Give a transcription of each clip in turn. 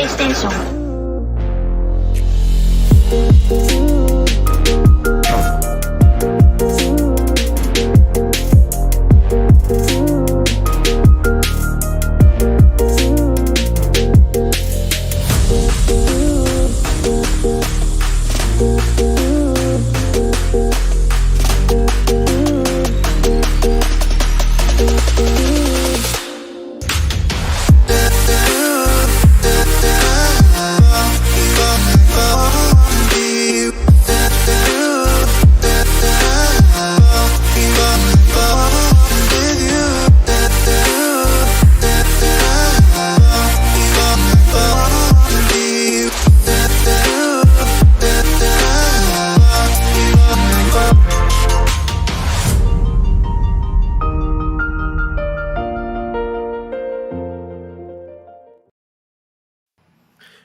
PlayStation.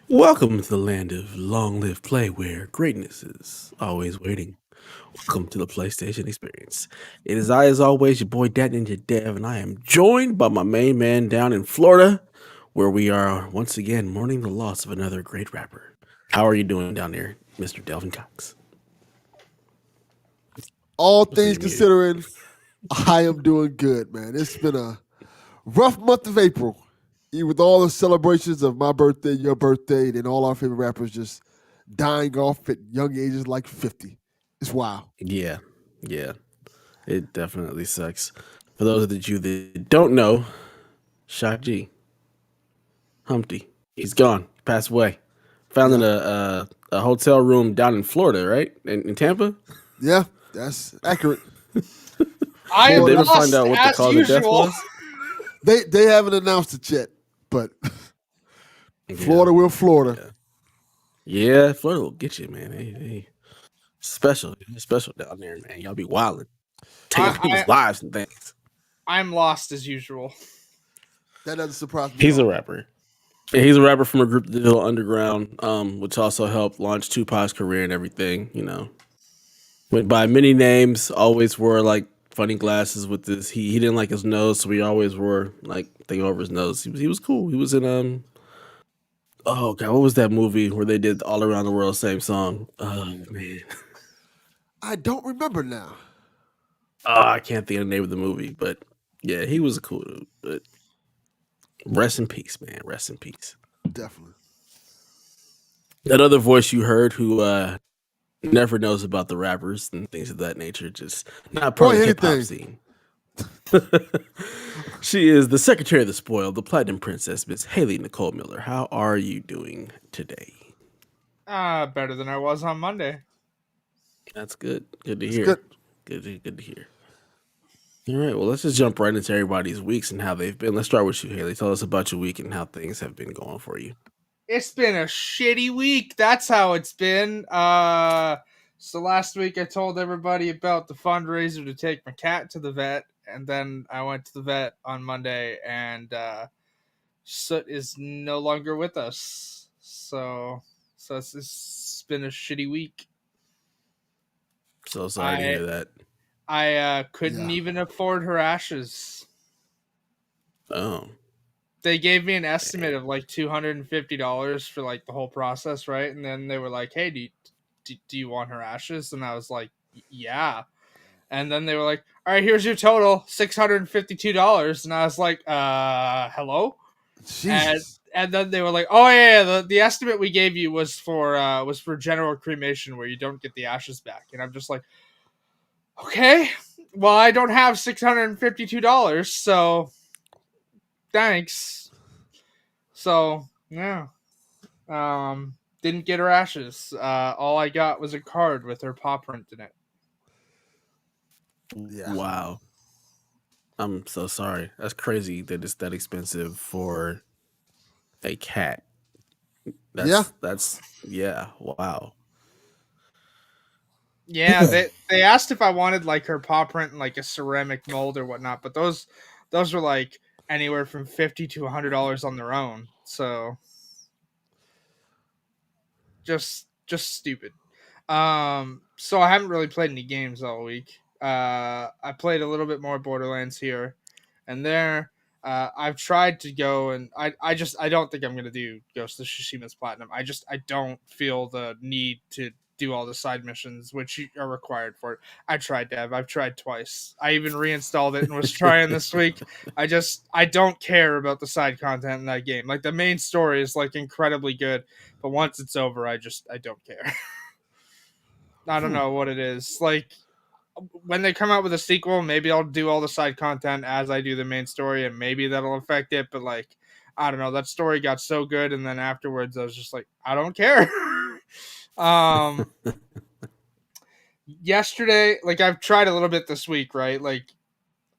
Welcome to the land of long live play where greatness is always waiting. Welcome to the PlayStation experience. It is I, as always, your boy Dat Ninja Dev, and I am joined by my main man down in Florida, where we are once again mourning the loss of another great rapper. How are you doing down there, Mr. Delvin Cox? All things considering, I am doing good, man. It's been a rough month of April. With all the celebrations of my birthday, your birthday, and all our favorite rappers just dying off at young ages like 50. It's wild. Yeah, it definitely sucks. For those of you that don't know, Shock G, Humpty, he's gone, passed away. Found in a hotel room down in Florida, right? In Tampa? Yeah, that's accurate. I am Did they ever lost find out what the as cause of death usual. was? They haven't announced it yet, but Florida will Florida. Yeah, Florida will get you, man. Hey. Special down there, man. Y'all be wilding, taking people's lives and things. I'm lost as usual. That doesn't surprise me. He's a rapper. Yeah, he's a rapper from a group, The Digital Underground, which also helped launch Tupac's career and everything. You know, went by many names. Always wore like funny glasses with this. He didn't like his nose, so he always wore like thing over his nose. He was cool. He was in oh god, what was that movie where they did All Around the World same song? Oh man, I don't remember now. I can't think of the name of the movie, but yeah, he was a cool dude. But rest in peace, man. Rest in peace. Definitely. That other voice you heard who never knows about the rappers and things of that nature, just not part of the hip hop scene. She is the Secretary of the Spoiled, the Platinum Princess, Miss Haley Nicole Miller. How are you doing today? Better than I was on Monday. That's good. Good to hear. Good to hear. All right, well, let's just jump right into everybody's weeks and how they've been. Let's start with you, Haley. Tell us about your week and how things have been going for you. It's been a shitty week. That's how it's been. So last week I told everybody about the fundraiser to take my cat to the vet, and then I went to the vet on Monday, and Soot is no longer with us. So it's been a shitty week. So sorry to hear that. I couldn't even afford her ashes. Oh. They gave me an estimate of like $250 for like the whole process, right? And then they were like, "Hey, do you want her ashes?" And I was like, "Yeah." And then they were like, "All right, here's your total, $652." And I was like, hello? And then they were like, "Oh yeah, the estimate we gave you was for general cremation where you don't get the ashes back." And I'm just like, okay, well, I don't have $652, so thanks. So yeah, didn't get her ashes. All I got was a card with her paw print in it. Yeah. Wow. I'm so sorry. That's crazy that it's that expensive for a cat. That's wow. Yeah, they asked if I wanted like her paw print in like a ceramic mold or whatnot, but those were like anywhere from $50 to $100 on their own. So just stupid. So I haven't really played any games all week. I played a little bit more Borderlands here and there. I've tried to go, and I don't think I'm gonna do Ghost of Tsushima's Platinum. I don't feel the need to do all the side missions which are required for it. I've tried twice. I even reinstalled it and was trying this week. I don't care about the side content in that game. Like the main story is like incredibly good, but once it's over, I don't care. I don't know what it is. Like when they come out with a sequel, maybe I'll do all the side content as I do the main story, and maybe that'll affect it. But like, I don't know. That story got so good, and then afterwards, I was just like, I don't care. Yesterday, like I've tried a little bit this week, right? Like,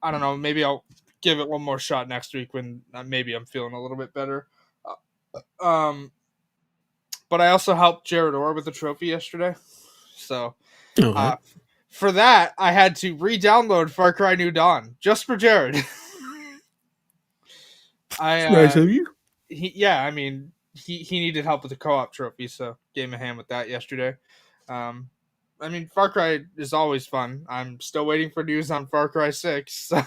I don't know. Maybe I'll give it one more shot next week when maybe I'm feeling a little bit better. But I also helped Jared Orr with the trophy yesterday, so. For that, I had to re-download Far Cry New Dawn just for Jared. Nice of you. I mean, he needed help with the co-op trophy, so gave him a hand with that yesterday. I mean, Far Cry is always fun. I'm still waiting for news on Far Cry 6. So.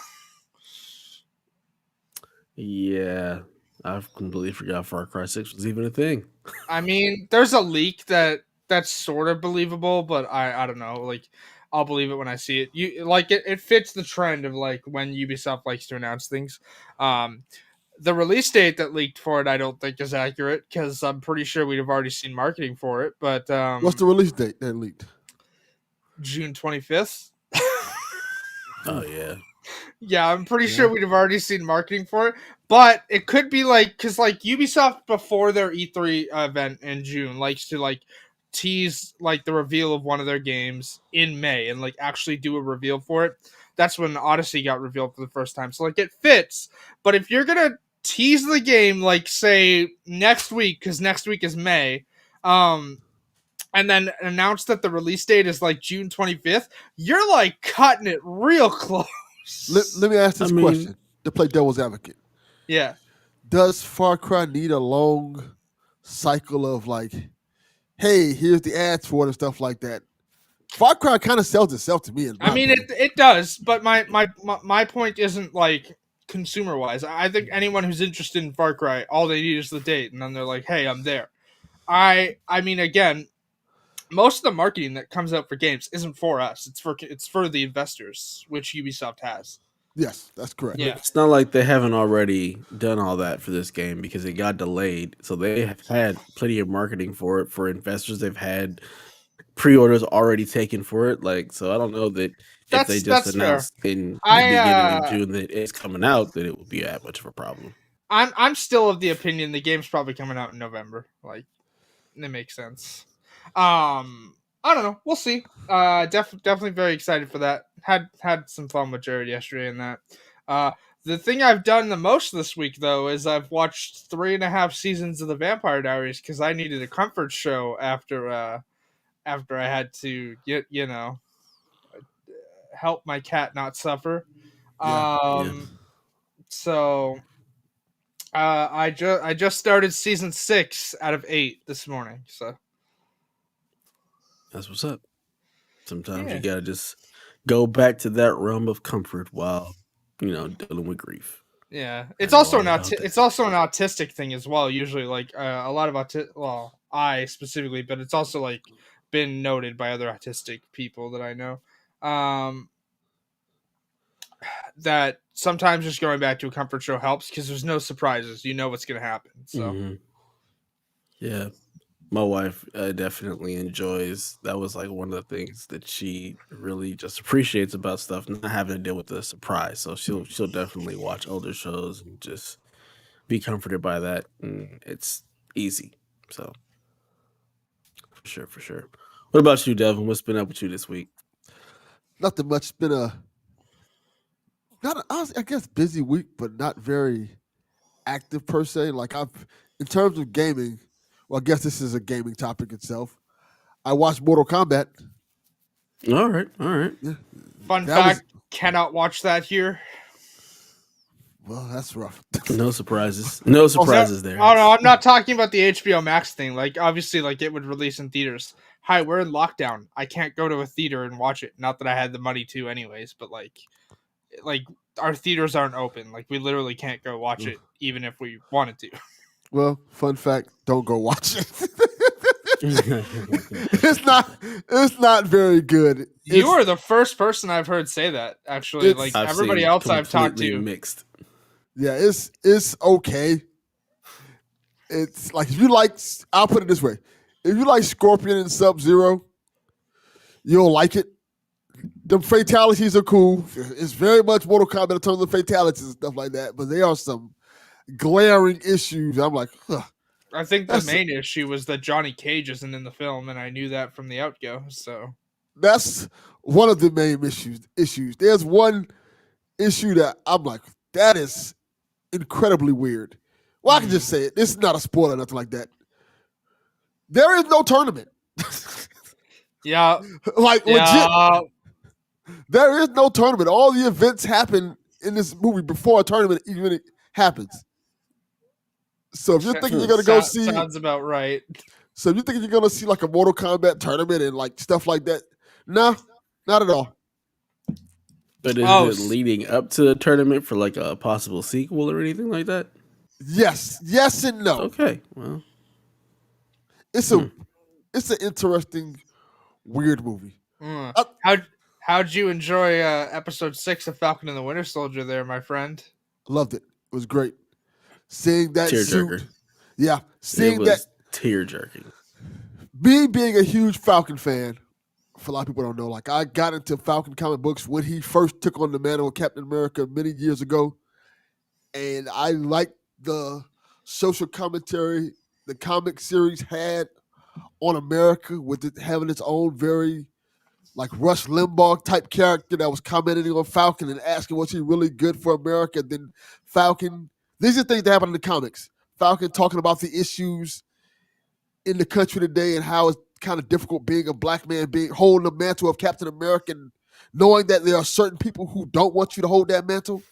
Yeah, I've completely forgot Far Cry 6 was even a thing. I mean, there's a leak that's sort of believable, but I don't know. Like, I'll believe it when I see it. It fits the trend of like when Ubisoft likes to announce things. The release date that leaked for it, I don't think is accurate because I'm pretty sure we'd have already seen marketing for it. But what's the release date that leaked? June 25th. Oh yeah. Yeah, I'm pretty sure we'd have already seen marketing for it, but it could be like because like Ubisoft before their E3 event in June likes to like tease like the reveal of one of their games in May and like actually do a reveal for it. That's when Odyssey got revealed for the first time. So like it fits, but if you're gonna tease the game like say next week because next week is May, and then announce that the release date is like June 25th, you're like cutting it real close. Let me ask this question to play devil's advocate. Yeah. Does Far Cry need a long cycle of like, hey, here's the ads for it and stuff like that? Far Cry kind of sells itself to me. I mean, it does, but my point isn't like consumer wise. I think anyone who's interested in Far Cry, all they need is the date, and then they're like, hey, I'm there. I mean, again, most of the marketing that comes out for games isn't for us. It's for the investors, which Ubisoft has. Yes, that's correct. Yeah. It's not like they haven't already done all that for this game because it got delayed. So they have had plenty of marketing for it for investors. They've had pre-orders already taken for it. Like, so I don't know that if they just announced in the beginning of June that it's coming out, that it would be that much of a problem. I'm still of the opinion the game's probably coming out in November. Like, it makes sense. I don't know. We'll see. Definitely very excited for that. Had some fun with Jared yesterday in that. The thing I've done the most this week though is I've watched 3.5 seasons of the Vampire Diaries because I needed a comfort show after I had to help my cat not suffer. So I just started season 6 out of 8 this morning. So. That's what's up. Sometimes you gotta just go back to that realm of comfort while dealing with grief. Yeah, it's also an autistic thing as well. Usually, like a lot of I specifically, but it's also like been noted by other autistic people that I know. That sometimes just going back to a comfort show helps because there's no surprises. You know what's gonna happen. So yeah. My wife definitely enjoys. That was like one of the things that she really just appreciates about stuff, not having to deal with the surprise. So she'll definitely watch older shows and just be comforted by that. And it's easy. So for sure. What about you, Devin? What's been up with you this week? Nothing much. It's been I guess busy week, but not very active per se. Like in terms of gaming. Well, I guess this is a gaming topic itself. I watched Mortal Kombat. All right. Yeah. Fun fact, cannot watch that here. Well, that's rough. No surprises. No surprises there. Oh, no, I'm not talking about the HBO Max thing. Like, obviously, like, it would release in theaters. Hi, we're in lockdown. I can't go to a theater and watch it. Not that I had the money to anyways, but, like our theaters aren't open. Like we literally can't go watch it, even if we wanted to. Well, fun fact: don't go watch it. It's not very good. You are the first person I've heard say that. Actually, like I've everybody seen else I've talked completely to. mixed. Yeah, it's okay. It's like if you like, I'll put it this way: if you like Scorpion and Sub-Zero, you'll like it. The fatalities are cool. It's very much Mortal Kombat in terms of fatalities and stuff like that, but there are some glaring issues. I'm like, huh. I think the main issue was that Johnny Cage isn't in the film, and I knew that from the outgo. So That's one of the main issues. There's one issue that I'm like, that is incredibly weird. Well, I can just say it. This is not a spoiler or nothing like that. There is no tournament. yeah, Like legit. There is no tournament. All the events happen in this movie before a tournament even happens. So if you're thinking you're gonna go see, sounds about right. So if you're thinking you're gonna see like a Mortal Kombat tournament and like stuff like that, no, not at all. But is it leading up to the tournament for like a possible sequel or anything like that? Yes and no. Okay, well, it's an interesting, weird movie. How'd you enjoy episode 6 of Falcon and the Winter Soldier there, my friend? Loved it. It was great. Seeing that tearjerker. Yeah, seeing that tear-jerking. Me being a huge Falcon fan, for a lot of people don't know, like I got into Falcon comic books when he first took on the mantle of Captain America many years ago, and I liked the social commentary the comic series had on America, with it having its own very like Rush Limbaugh type character that was commenting on Falcon and asking was he really good for America. Then Falcon, these are things that happen in the comics. Falcon talking about the issues in the country today and how it's kind of difficult being a black man, being holding the mantle of Captain America, and knowing that there are certain people who don't want you to hold that mantle,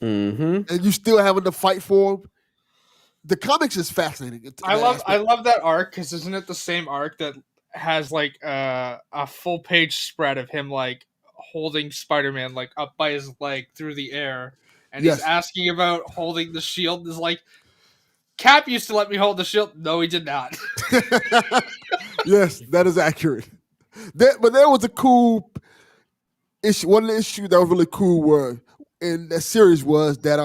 and you still having to fight for them. The comics is fascinating. I love that arc, because isn't it the same arc that has like a full page spread of him like holding Spider-Man like up by his leg through the air, and he's asking about holding the shield. Is like, Cap used to let me hold the shield. No, he did not. Yes, that is accurate. But there was a cool issue. One of the issues that was really cool in that series was that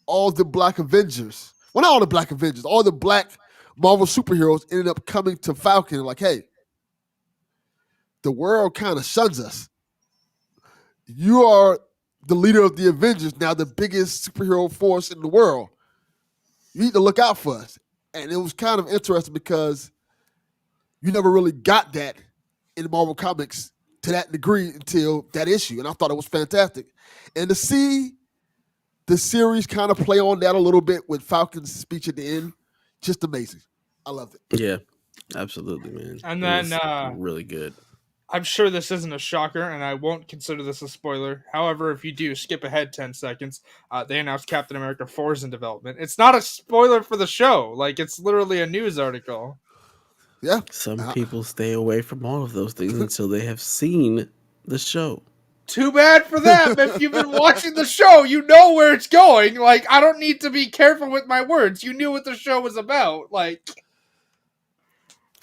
all the Black Avengers, well, not all the Black Avengers, all the Black Marvel superheroes ended up coming to Falcon like, hey, the world kind of shuns us. You are the leader of the Avengers, now the biggest superhero force in the world. You need to look out for us. And it was kind of interesting because you never really got that in Marvel Comics to that degree until that issue. And I thought it was fantastic. And to see the series kind of play on that a little bit with Falcon's speech at the end, just amazing. I loved it. Yeah, absolutely, man. And then really good. I'm sure this isn't a shocker, and I won't consider this a spoiler. However, if you do, skip ahead 10 seconds. They announced Captain America 4 is in development. It's not a spoiler for the show. Like, it's literally a news article. Yeah. Some people stay away from all of those things until they have seen the show. Too bad for them. If you've been watching the show, you know where it's going. Like, I don't need to be careful with my words. You knew what the show was about. Like,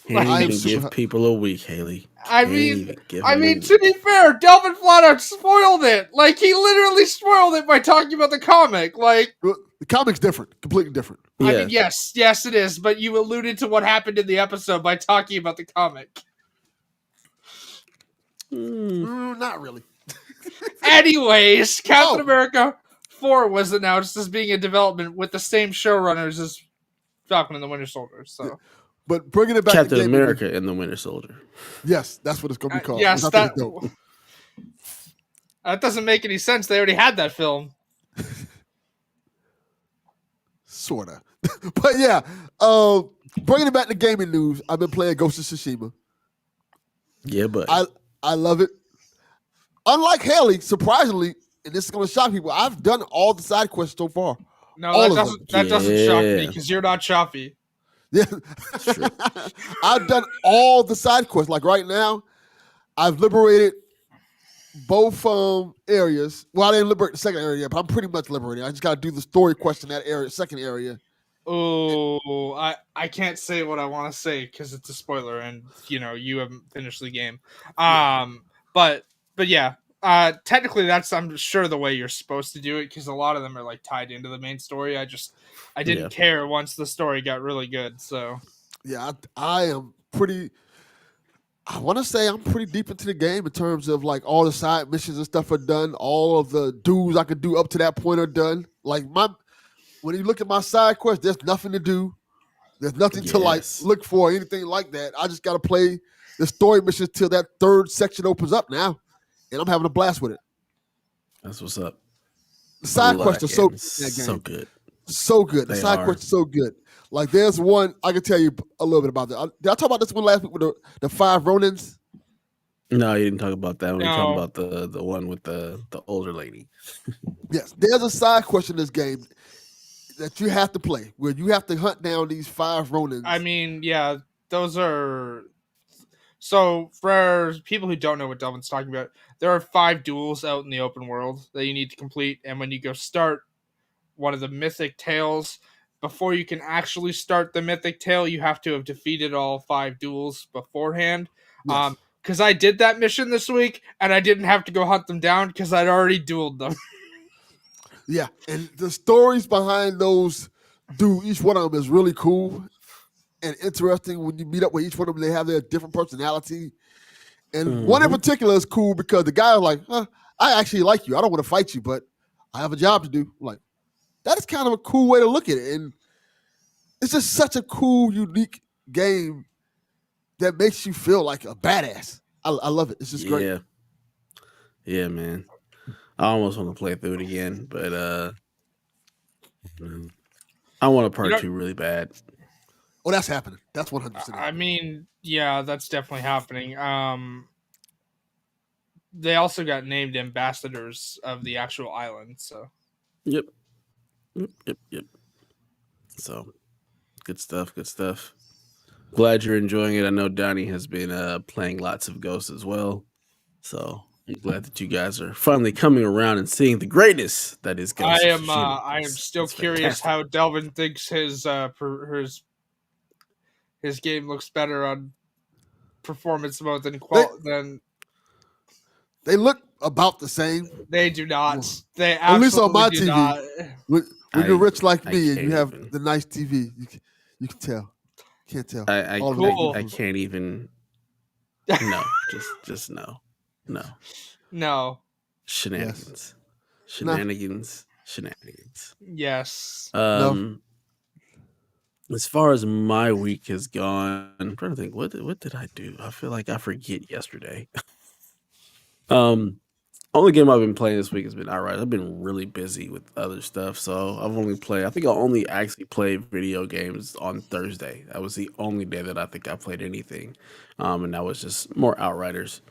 Can't even give people a week, Haley. I mean, to be fair, Delvin flat out spoiled it. Like, he literally spoiled it by talking about the comic. Like, the comic's different, completely different. Yeah. I mean, yes, it is. But you alluded to what happened in the episode by talking about the comic. Not really. Anyways, Captain America 4 was announced as being in development with the same showrunners as Falcon and the Winter Soldier. So. But bringing it back Captain to America and the Winter Soldier. Yes, that's what it's going to be called. Yes, that doesn't make any sense. They already had that film. Sorta. But yeah, bringing it back to gaming news, I've been playing Ghost of Tsushima. Yeah, but I love it. Unlike Haley, surprisingly, and this is going to shock people, I've done all the side quests so far. No, that doesn't shock me because you're not choppy. Yeah, I've done all the side quests. Like right now, I've liberated both areas. Well, I didn't liberate the second area, but I'm pretty much liberating. I just got to do the story quest in that area, second area. Oh, I can't say what I want to say because it's a spoiler, and you haven't finished the game. Yeah. But yeah, technically that's I'm sure the way you're supposed to do it because a lot of them are like tied into the main story. I didn't care once the story got really good. So Yeah, I am pretty. I want to say I'm pretty deep into the game in terms of like all the side missions and stuff are done. All of the dues I could do up to that point are done. Like when you look at my side quest, there's nothing to do. There's nothing to like look for, anything like that. I just got to play the story missions till that third section opens up now, and I'm having a blast with it. That's what's up. The side quests are so good. So good. So good. The side quests are so good. Like there's one I can tell you a little bit about that. Did I talk about this one last week with the 5 Ronins? No, you didn't talk about that. We talking about the one with the older lady. Yes, there's a side quest in this game that you have to play where you have to hunt down these 5 Ronins. I mean, yeah, those are. So for people who don't know what Delvin's talking about, there are 5 duels out in the open world that you need to complete, and when you go start one of the mythic tales, before you can actually start the mythic tale, you have to have defeated all 5 duels beforehand. Yes. Because I did that mission this week, and I didn't have to go hunt them down because I'd already dueled them. Yeah, and the stories behind those each one of them is really cool and interesting. When you meet up with each one of them, they have their different personality. And one in particular is cool because the guy is like, I actually like you. I don't want to fight you, but I have a job to do. I'm like, that is kind of a cool way to look at it. And it's just such a cool, unique game that makes you feel like a badass. I love it. It's just great. Yeah, man. I almost want to play through it again, but I want a part 2 really bad. Oh, that's happening. That's 100%. I mean, yeah, that's definitely happening. They also got named ambassadors of the actual island, so. Yep. So, good stuff. Glad you're enjoying it. I know Donnie has been playing lots of Ghosts as well, so I'm glad that you guys are finally coming around and seeing the greatness that is Ghosts. I am still curious how Delvin thinks his game looks better on performance mode than. They look about the same. They do not. They absolutely at least on my TV. Not. When you're rich like me and you have the nice TV, you can tell. Can't tell. I can't even. No, just no. Shenanigans. Yes. Shenanigans. Yes. As far as my week has gone, I'm trying to think. What did I do? I feel like I forget yesterday. Only game I've been playing this week has been Outright. I've been really busy with other stuff, so I think I only actually played video games on Thursday. That was the only day that I think I played anything, and that was just more Outriders.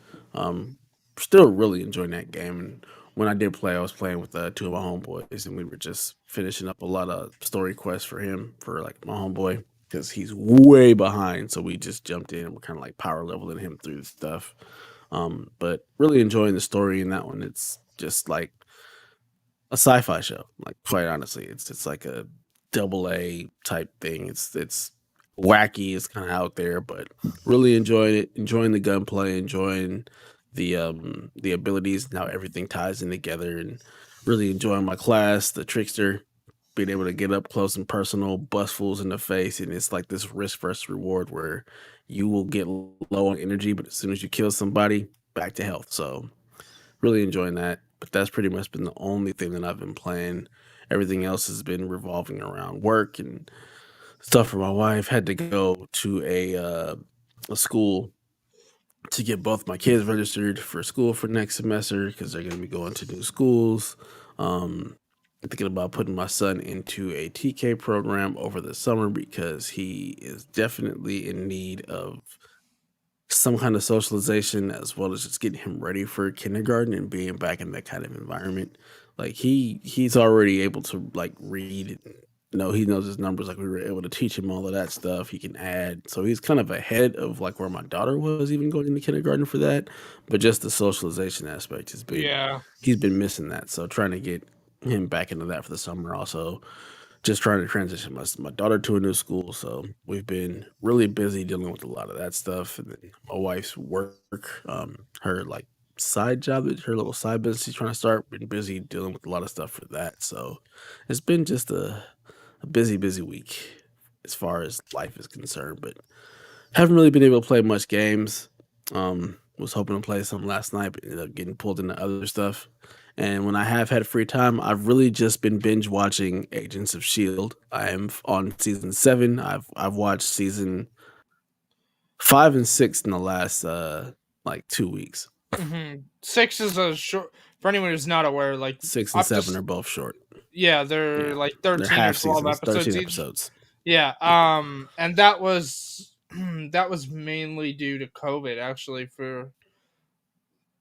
Still really enjoying that game, and when I did play, I was playing with 2 of my homeboys, and we were just finishing up a lot of story quests for him, for like my homeboy, because he's way behind, so we just jumped in and we're kind of like power leveling him through the stuff. But really enjoying the story in that one. It's just like a sci-fi show. Like, quite honestly, it's like a AA type thing. It's wacky. It's kind of out there, but really enjoying it. Enjoying the gunplay. Enjoying the abilities and how everything ties in together. And really enjoying my class, the trickster. Being able to get up close and personal, bust fools in the face, and it's like this risk versus reward where you will get low on energy, but as soon as you kill somebody, back to health. So really enjoying that. But that's pretty much been the only thing that I've been playing. Everything else has been revolving around work and stuff for my wife. Had to go to a school to get both my kids registered for school for next semester because they're going to be going to new schools. I'm thinking about putting my son into a TK program over the summer because he is definitely in need of some kind of socialization as well as just getting him ready for kindergarten and being back in that kind of environment. Like he's already able to like read he knows his numbers. Like we were able to teach him all of that stuff. He can add, so he's kind of ahead of like where my daughter was even going into kindergarten for that. But just the socialization aspect has been he's been missing that. So trying to get him back into that for the summer. Also, just trying to transition my daughter to a new school. So we've been really busy dealing with a lot of that stuff. And then my wife's work, her like side job, her little side business she's trying to start, been busy dealing with a lot of stuff for that. So it's been just a busy, busy week as far as life is concerned, but haven't really been able to play much games. Was hoping to play some last night, but ended up getting pulled into other stuff. And when I have had free time, I've really just been binge watching Agents of Shield. I am on season 7. I've watched season 5 and 6 in the last like 2 weeks. 6 is a short. For anyone who's not aware, like 6 and 7 are both short. Yeah, they're like 13 they're or 12 episodes 13 each. episodes. Yeah, and that was mainly due to COVID. Actually,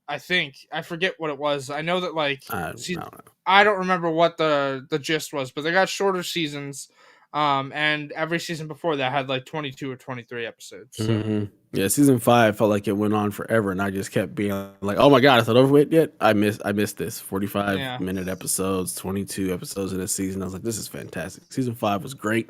I forget what it was. I know that like I don't remember what the gist was, but they got shorter seasons. And every season before that had like 22 or 23 episodes. So. Mm-hmm. Yeah, season 5 felt like it went on forever, and I just kept being like, "Oh my god, is that over with yet?" I missed this 45-minute episodes, 22 episodes in a season. I was like, "This is fantastic." Season 5 was great.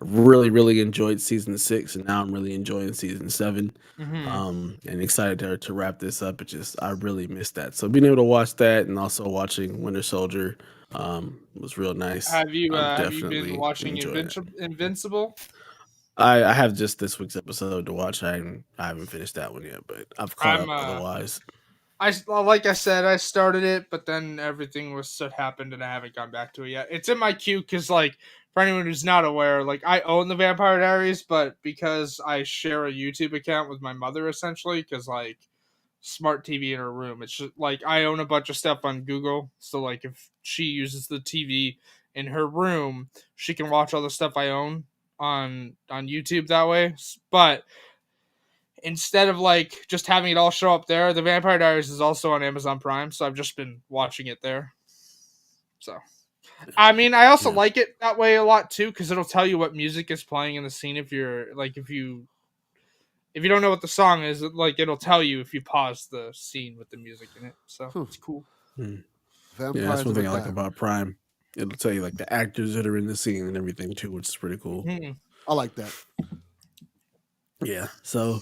I really, really enjoyed season 6, and now I'm really enjoying season 7. And excited to wrap this up. I really missed that. So being able to watch that and also watching Winter Soldier was real nice. Have you been watching Invincible? I have just this week's episode to watch. I haven't finished that one yet, but I've caught up otherwise. Like I said, I started it, but then everything happened, and I haven't gone back to it yet. It's in my queue because, like, for anyone who's not aware, like, I own the Vampire Diaries, but because I share a YouTube account with my mother, essentially, because, like, smart TV in her room, it's just, like, I own a bunch of stuff on Google, so, like, if she uses the TV in her room, she can watch all the stuff I own on YouTube that way. But instead of like just having it all show up there, the Vampire Diaries is also on Amazon Prime, so I've just been watching it there. So I mean, I also like it that way a lot too, because it'll tell you what music is playing in the scene. If you're like, if you don't know what the song is, like, it'll tell you if you pause the scene with the music in it. So it's cool. Yeah, that's one thing I like about Prime. It'll tell you like the actors that are in the scene and everything too, which is pretty cool. I like that. Yeah, so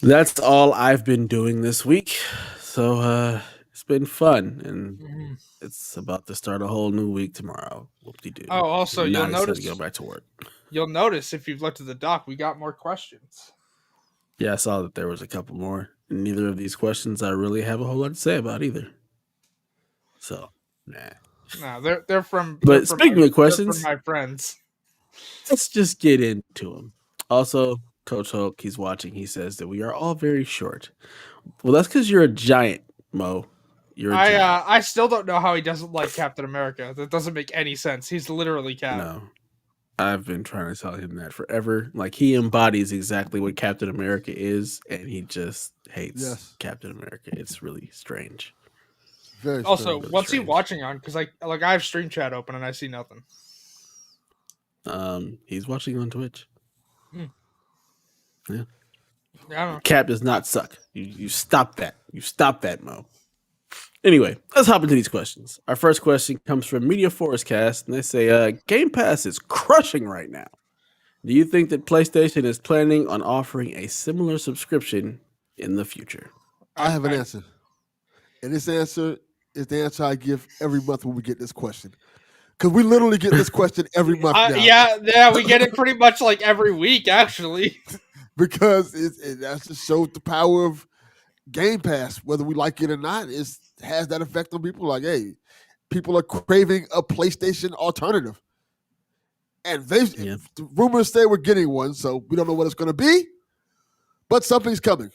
that's all I've been doing this week. So it's been fun, and it's about to start a whole new week tomorrow. Whoop-de-doo. Oh, also, you'll notice to go back to work. You'll notice if you've looked at the doc, we got more questions. Yeah, I saw that there was a couple more. And neither of these questions I really have a whole lot to say about either. So, No, they're from. But speaking of questions, from my friends. Let's just get into them. Also, Coach Hulk, he's watching. He says that we are all very short. Well, that's because you're a giant, Mo. You're a giant. I still don't know how he doesn't like Captain America. That doesn't make any sense. He's literally Cap. No. I've been trying to tell him that forever. Like, he embodies exactly what Captain America is, and he just hates Captain America. It's really strange. Very also, strange. what's he watching on? Because I have Stream Chat open and I see nothing. He's watching on Twitch. Yeah. Yeah. Cap does not suck. You stop that. You stop that, Mo. Anyway, let's hop into these questions. Our first question comes from Media Forest Cast, and they say, Game Pass is crushing right now. Do you think that PlayStation is planning on offering a similar subscription in the future? I have an answer. And this answer is the answer I give every month when we get this question. Because we literally get this question every month now. Yeah, we get it pretty much like every week, actually. Because that just shows the power of Game Pass. Whether we like it or not, it has that effect on people. Like, hey, people are craving a PlayStation alternative. And the rumors say we're getting one, so we don't know what it's going to be. But something's coming.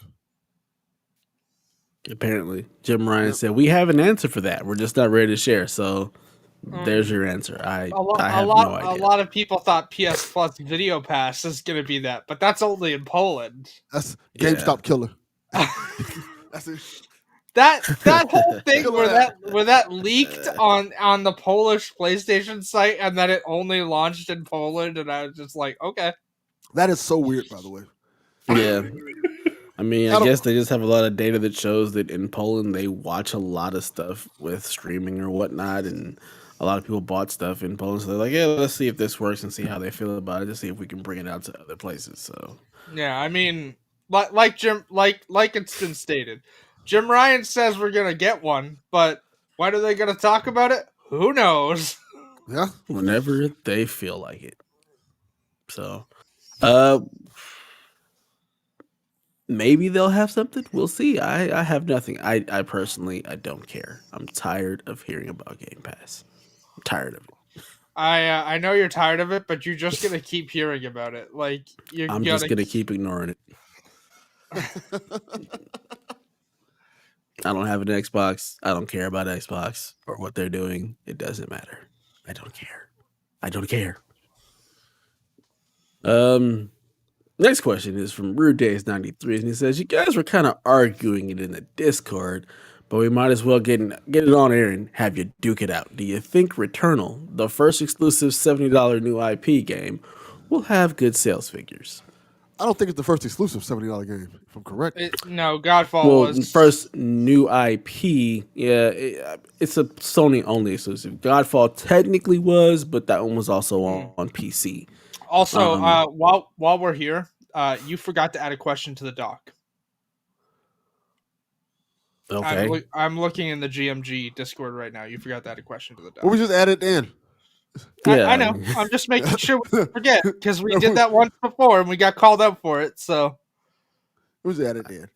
Apparently. Jim Ryan said, we have an answer for that. We're just not ready to share. So there's your answer. I have no idea. A lot of people thought PS Plus Video Pass is going to be that, but that's only in Poland. That's GameStop killer. That's it. That whole thing where that leaked on the Polish PlayStation site and then it only launched in Poland, and I was just like, okay. That is so weird, by the way. Yeah. I mean, I guess they just have a lot of data that shows that in Poland they watch a lot of stuff with streaming or whatnot, and a lot of people bought stuff in Poland. So they're like, yeah, let's see if this works and see how they feel about it to see if we can bring it out to other places. So yeah, I mean, like it's been stated, Jim Ryan says we're gonna get one, but when are they gonna talk about it? Who knows? Yeah, whenever they feel like it. So, maybe they'll have something. We'll see. I have nothing. I personally, I don't care. I'm tired of hearing about Game Pass. I'm tired of it. I know you're tired of it, but you're just gonna keep hearing about it. Like I'm just gonna keep ignoring it. I don't have an Xbox. I don't care about Xbox or what they're doing. It doesn't matter. I don't care. I don't care. Next question is from Rude Days 93, and he says, "You guys were kind of arguing it in the Discord, but we might as well get it on air and have you duke it out. Do you think Returnal, the first exclusive $70 new IP game, will have good sales figures?" I don't think it's the first exclusive $70 game, if I'm correct. No, Godfall was first new IP. Yeah, it's a Sony only exclusive. Godfall technically was, but that one was also on PC. Also, while we're here, you forgot to add a question to the doc. Okay. I'm looking in the GMG Discord right now. You forgot to add a question to the doc. Well, we just added in. Yeah. I know. I'm just making sure we don't forget, because we did that once before and we got called out for it. So we just added in.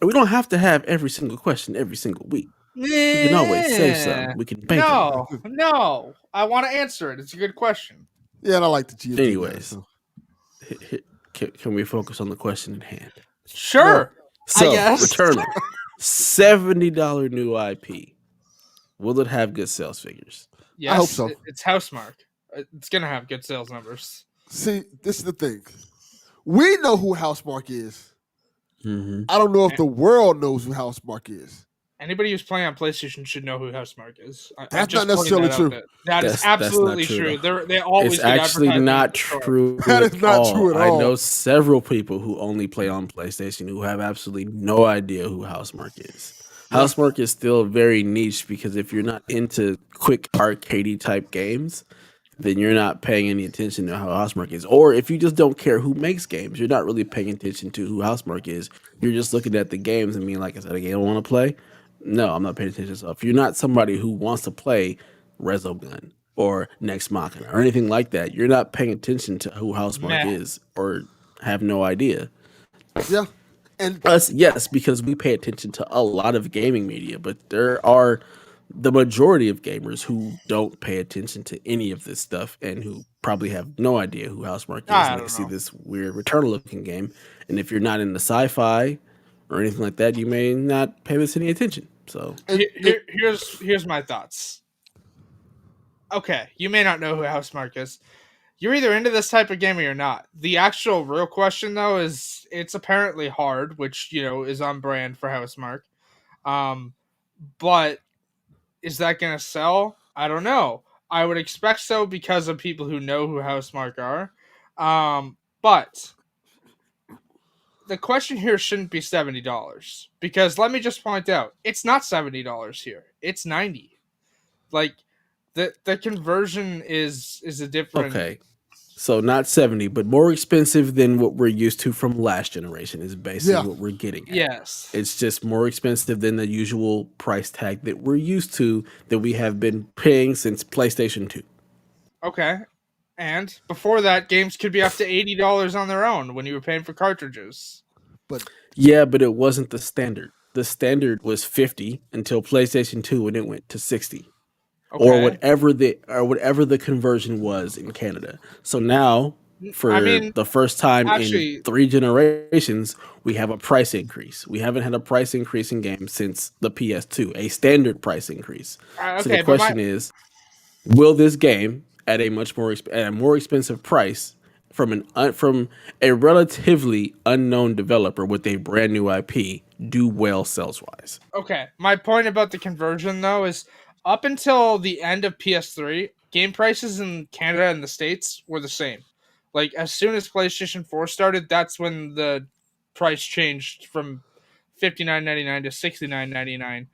We don't have to have every single question every single week. We can always save some. We can bank them. No. I want to answer it. It's a good question. Yeah, and I like the GMG. Anyways, guys, so. Can we focus on the question at hand? Sure. So, I guess. Returnal, $70 new IP. Will it have good sales figures? Yes, I hope so. It's Housemarque. It's going to have good sales numbers. See, this is the thing. We know who Housemarque is. Mm-hmm. I don't know if the world knows who Housemarque is. Anybody who's playing on PlayStation should know who Housemarque is. That's not necessarily true. That is absolutely true. They always it's actually not true. That is not true at all. I know several people who only play on PlayStation who have absolutely no idea who Housemarque is. Housemarque is still very niche because if you're not into quick arcadey type games, then you're not paying any attention to how Housemarque is. Or if you just don't care who makes games, you're not really paying attention to who Housemarque is. You're just looking at the games and being like, is that a game I want to play? No, I'm not paying attention. So if you're not somebody who wants to play Resogun or Next Machina or anything like that, you're not paying attention to who Housemarque is or have no idea. Yeah. And us, yes, because we pay attention to a lot of gaming media, but there are the majority of gamers who don't pay attention to any of this stuff and who probably have no idea who Housemarque is. And they see this weird Returnal-looking game, and if you're not into sci-fi or anything like that, you may not pay this any attention. So here's my thoughts. Okay, you may not know who Housemarque is. You're either into this type of game or you're not. The actual real question, though, is it's apparently hard, which, is on brand for Housemarque. But is that going to sell? I don't know. I would expect so because of people who know who Housemarque are. But the question here shouldn't be $70 because let me just point out, it's not $70 here. It's $90. Like the conversion is a different. Okay. So not 70, but more expensive than what we're used to from last generation is basically what we're getting at. Yes. It's just more expensive than the usual price tag that we're used to that we have been paying since PlayStation 2. Okay. And before that, games could be up to $80 on their own when you were paying for cartridges. But it wasn't the standard. The standard was 50 until PlayStation 2 when it went to 60. Okay. Or whatever the conversion was in Canada. So now, for the first time in 3 generations, we have a price increase. We haven't had a price increase in games since the PS2, a standard price increase. So the question is, will this game at a more expensive price from a relatively unknown developer with a brand new IP do well sales wise. Okay, my point about the conversion though is up until the end of PS3, game prices in Canada and the States were the same. Like as soon as PlayStation 4 started, that's when the price changed from $59.99 to $69.99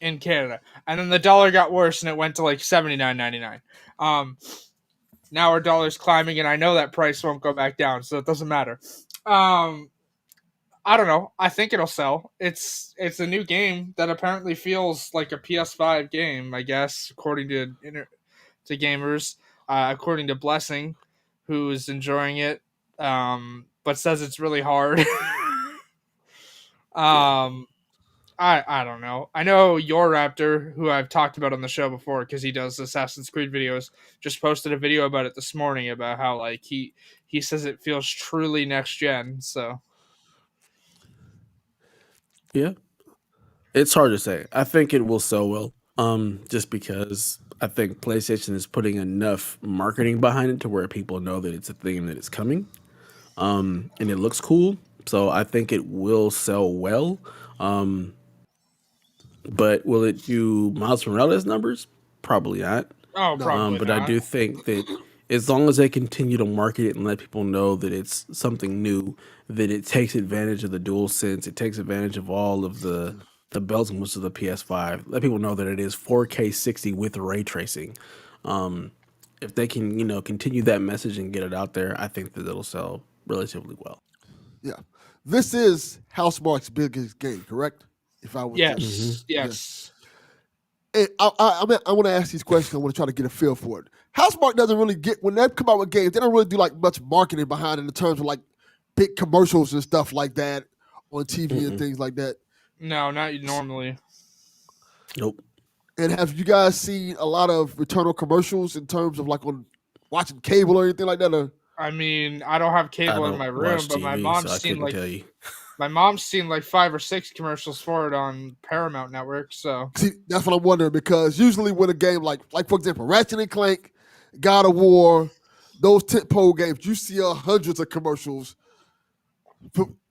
in Canada. And then the dollar got worse and it went to like $79.99. Now our dollar's climbing and I know that price won't go back down, so it doesn't matter. I don't know. I think it'll sell. It's a new game that apparently feels like a PS5 game, I guess, according to gamers. According to Blessing, who's enjoying it, but says it's really hard. I don't know. I know Your Raptor, who I've talked about on the show before because he does Assassin's Creed videos, just posted a video about it this morning about how like he says it feels truly next gen. So. Yeah. It's hard to say. I think it will sell well. Just because I think PlayStation is putting enough marketing behind it to where people know that it's a thing that is coming. And it looks cool. So I think it will sell well. But will it do Miles Morales numbers? Probably not. Oh, probably But not. I do think that as long as they continue to market it and let people know that it's something new, that it takes advantage of the DualSense, it takes advantage of all of the bells and whistles of the PS5. Let people know that it is 4K 60 with ray tracing. If they can, continue that message and get it out there, I think that it'll sell relatively well. Yeah. This is Housemarque's biggest game, correct? If I was Yes. And I want to ask these questions. I want to try to get a feel for it. Housemarque doesn't really get, when they come out with games, they don't really do like much marketing behind it in terms of like big commercials and stuff like that on TV and things like that. No, not normally. Nope. And have you guys seen a lot of return on commercials in terms of like on watching cable or anything like that? Or? I mean, I don't have cable in my room, but my mom's seen like 5 or 6 commercials for it on Paramount Network. So see, that's what I'm wondering, because usually when a game like for example, Ratchet and Clank, God of War, those tentpole games, you see hundreds of commercials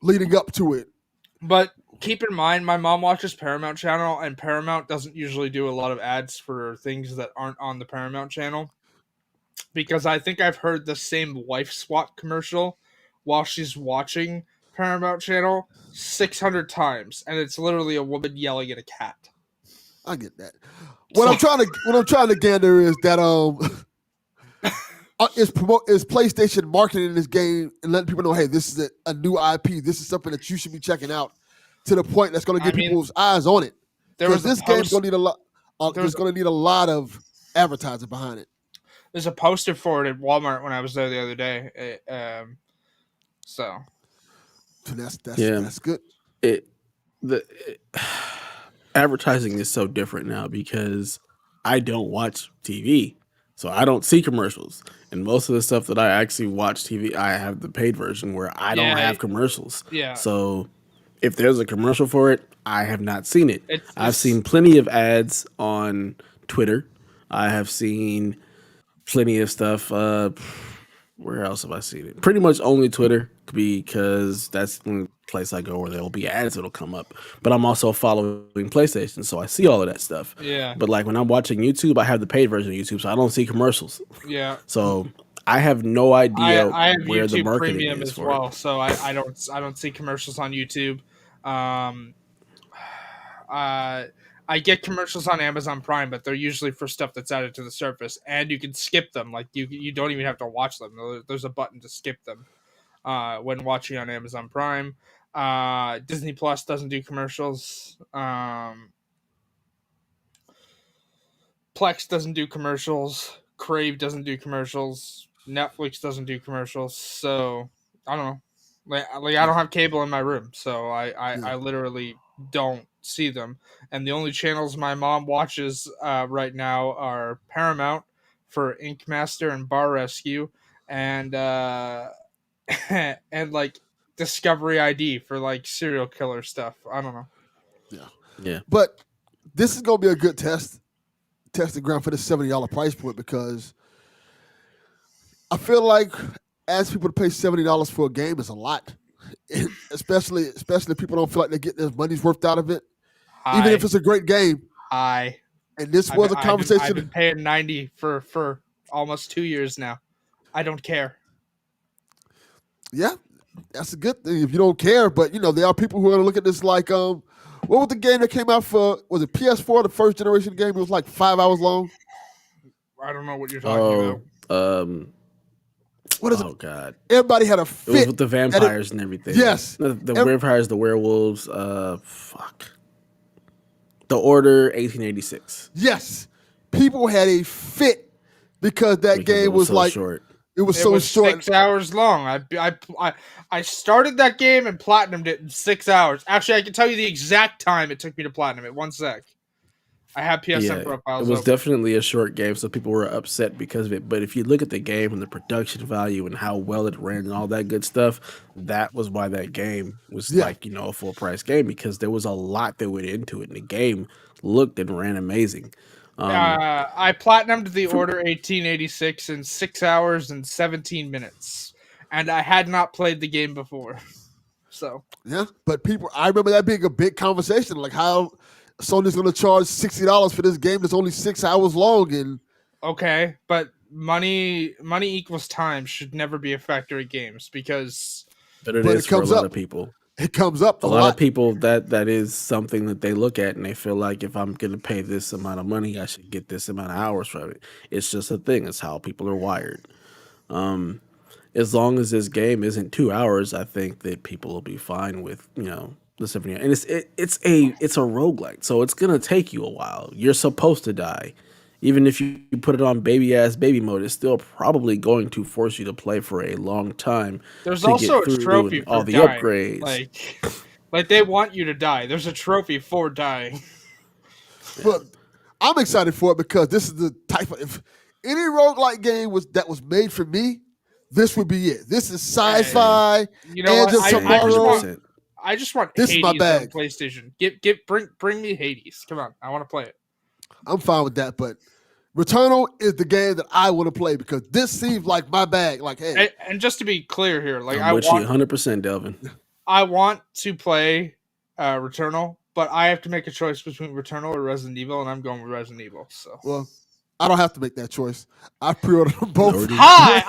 leading up to it. But keep in mind, my mom watches Paramount Channel, and Paramount doesn't usually do a lot of ads for things that aren't on the Paramount Channel. Because I think I've heard the same wife swap commercial while she's watching Paramount Channel 600 times, and it's literally a woman yelling at a cat. I get that. What I'm trying to gather is that is PlayStation marketing this game and letting people know, hey, this is a new IP. This is something that you should be checking out, to the point that's going to get people's eyes on it. Because this game's going to need a lot. There's going to need a lot of advertising behind it. There's a poster for it at Walmart when I was there the other day. So that's good. Advertising is so different now because I don't watch TV, so I don't see commercials. And most of the stuff that I actually watch TV, I have the paid version where I don't have commercials. Yeah. So if there's a commercial for it, I have not seen it. I've seen plenty of ads on Twitter. I have seen plenty of stuff. Where else have I seen it? Pretty much only Twitter, because that's the only place I go where there will be ads that'll come up. But I'm also following PlayStation, so I see all of that stuff. Yeah. But like when I'm watching YouTube, I have the paid version of YouTube, so I don't see commercials. Yeah. So I have no idea I have where YouTube the marketing Premium is as for well, it. so I don't see commercials on YouTube. I get commercials on Amazon Prime, but they're usually for stuff that's added to the surface, and you can skip them. Like you don't even have to watch them. There's a button to skip them when watching on Amazon Prime. Disney Plus doesn't do commercials. Plex doesn't do commercials. Crave doesn't do commercials. Netflix doesn't do commercials. So I don't know. Like I don't have cable in my room, so I literally don't see them. And the only channels my mom watches right now are Paramount for Ink Master and Bar Rescue, and and like Discovery ID for like serial killer stuff. I don't know. Yeah. But this is gonna be a good testing ground for the $70 price point, because I feel like asking people to pay $70 for a game is a lot. especially if people don't feel like they're getting their money's worth out of it, even Hi. if it's a great game. Hi. And this was a conversation. I've been paying 90 for almost 2 years now. I don't care. Yeah, that's a good thing if you don't care. But there are people who are going to look at this like, what was the game that came out for? Was it PS4, the first generation game? It was like 5 hours long. I don't know what you're talking about. What is it? Oh God! Everybody had a fit. It was with the vampires and everything. Yes, the vampires, the werewolves. The Order 1886. Yes, people had a fit because that game was so like short. It was so short. 6 hours long. I started that game and platinumed it in 6 hours. Actually, I can tell you the exact time it took me to platinum it. 1 sec. I have PSN profiles. It was definitely a short game, so people were upset because of it. But if you look at the game and the production value and how well it ran and all that good stuff, that was why that game was a full price game, because there was a lot that went into it, and the game looked and ran amazing. I platinumed the Order 1886 in 6 hours and 17 minutes, and I had not played the game before. So yeah, but I remember that being a big conversation, like how Sony's going to charge $60 for this game that's only 6 hours long. And okay, but money equals time should never be a factor in games, because but it is for a lot of people. It comes up a lot of people that is something that they look at and they feel like, if I'm going to pay this amount of money, I should get this amount of hours from it. It's just a thing. It's how people are wired. As long as this game isn't 2 hours, I think that people will be fine with the 70. And it's a roguelike, so it's gonna take you a while. You're supposed to die. Even if you put it on baby mode, it's still probably going to force you to play for a long time. There's also a trophy for all the dying. upgrades. Like they want you to die. There's a trophy for dying. But I'm excited for it because this is the type of, if any roguelike game was made for me, this would be it. This is sci-fi. You know what? I just want this Hades is my bag. on PlayStation. Bring me Hades. Come on, I want to play it. I'm fine with that, but Returnal is the game that I want to play because this seems like my bag. Like, hey, and just to be clear here, like I'm with you 100%, Delvin. I want to play Returnal, but I have to make a choice between Returnal or Resident Evil, and I'm going with Resident Evil. So, well, I don't have to make that choice. I pre-ordered them both. Hi,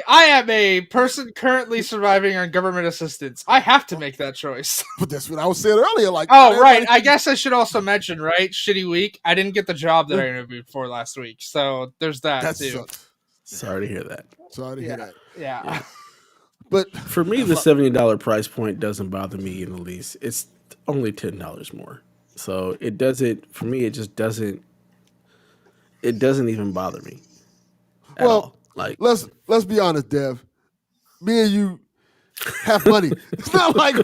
I am a person currently surviving on government assistance. I have to make that choice. But that's what I was saying earlier. Like, oh, right. I guess I should also mention, right? Shitty week. I didn't get the job that I interviewed for last week, so there's that too. Sucks. Sorry to hear that. Sorry to hear that. Yeah. But for me, the $70 price point doesn't bother me in the least. It's only $10 more, so it doesn't. For me, it just doesn't. It doesn't even bother me. At all. Like, let's be honest, Dev. Me and you have money. It's not like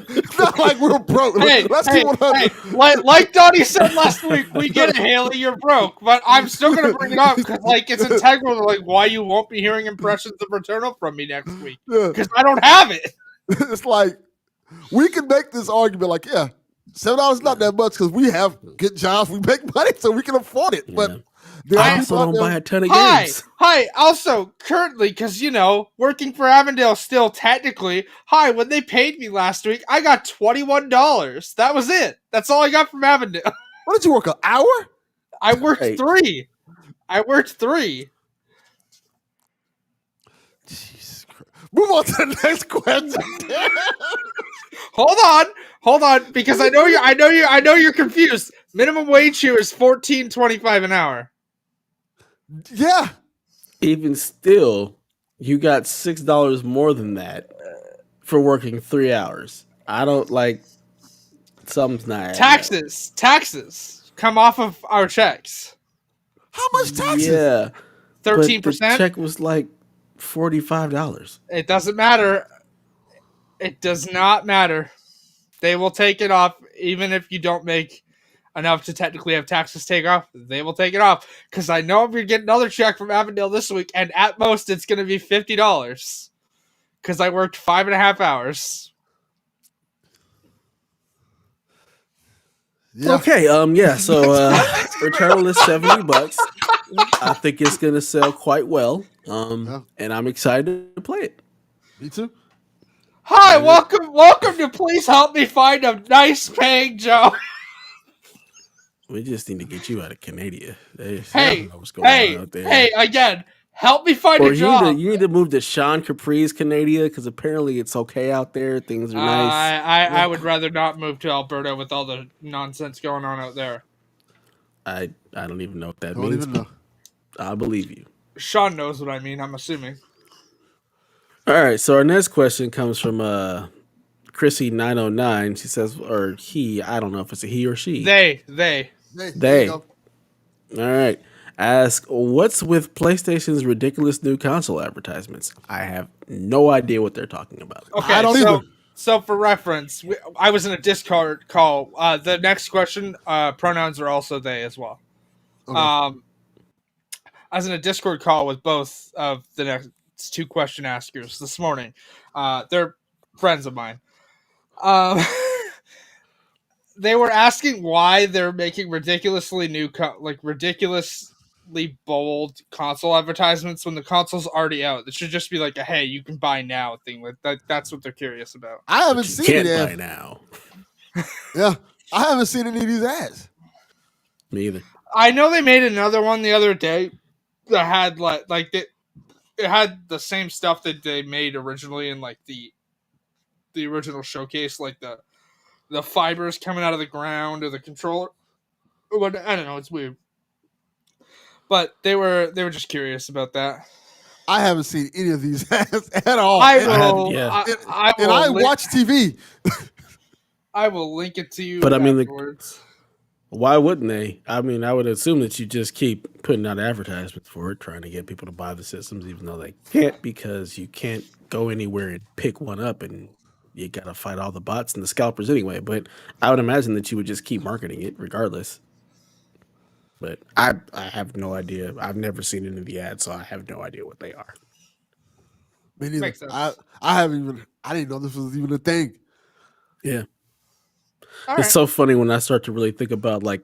we're broke. Let's keep 100. Hey, like Donnie said last week, we get it, Haley. You're broke, but I'm still gonna bring it up because, like, it's integral to like why you won't be hearing impressions of Returnal from me next week because I don't have it. It's like we can make this argument, like, yeah, $7 is not that much because we have good jobs, we make money, so we can afford it, but. I also don't buy a ton of games. Hi. Also, currently, because, working for Avondale still technically, when they paid me last week, I got $21. That was it. That's all I got from Avondale. What did you work, an hour? I worked 3. Jesus Christ. Move on to the next question. Hold on, because I know you're confused. Minimum wage here is $14.25 an hour. Yeah. Even still, you got $6 more than that for working 3 hours. I don't like. Something's not. Taxes come off of our checks. How much taxes? Yeah, 13%. The check was like $45. It doesn't matter. It does not matter. They will take it off, even if you don't make enough to technically have taxes take off. They will take it off because I know I'm gonna get another check from Avondale this week, and at most it's gonna be $50 because I worked 5.5 hours. Yeah. Okay. Yeah. So Returnal is $70. I think it's gonna sell quite well. And I'm excited to play it. Me too. Hi, welcome to Please Help Me Find a Nice Paying Job. We just need to get you out of Canada. I Hey, don't know what's going on out there. hey, again, help me find Or a job. you need to move to Sean Capri's Canada because apparently it's okay out there. Things are nice. I would rather not move to Alberta with all the nonsense going on out there. I don't even know what that Don't means. even know. I believe you. Sean knows what I mean, I'm assuming. All right, so our next question comes from Chrissy909. She says, or he, I don't know if it's a he or she. They. Hey, there They. you go. All right. Ask, what's with PlayStation's ridiculous new console advertisements? I have no idea what they're talking about. Okay, I don't either. So for reference, I was in a Discord call. The next question, pronouns are also they as well. Okay. I was in a Discord call with both of the next two question askers this morning. They're friends of mine. They were asking why they're making ridiculously bold console advertisements when the console's already out. It should just be like a "Hey, you can buy now" thing. That's what they're curious about. I haven't You seen can't it. buy now. Yeah, I haven't seen any of these ads. Me either. I know they made another one the other day that had it had the same stuff that they made originally in like the original showcase, like the fibers coming out of the ground or the controller. But I don't know, it's weird. But they were just curious about that. I haven't seen any of these ads at all. I watch TV. I will link it to you. But I mean, afterwards. why wouldn't they? I mean, I would assume that you just keep putting out advertisements for it, trying to get people to buy the systems, even though they can't, because you can't go anywhere and pick one up, and you got to fight all the bots and the scalpers anyway. But I would imagine that you would just keep marketing it regardless. But I have no idea. I've never seen any of the ads, so I have no idea what they are. Me neither. Makes sense. I didn't know this was even a thing. Yeah. All It's right. so funny when I start to really think about like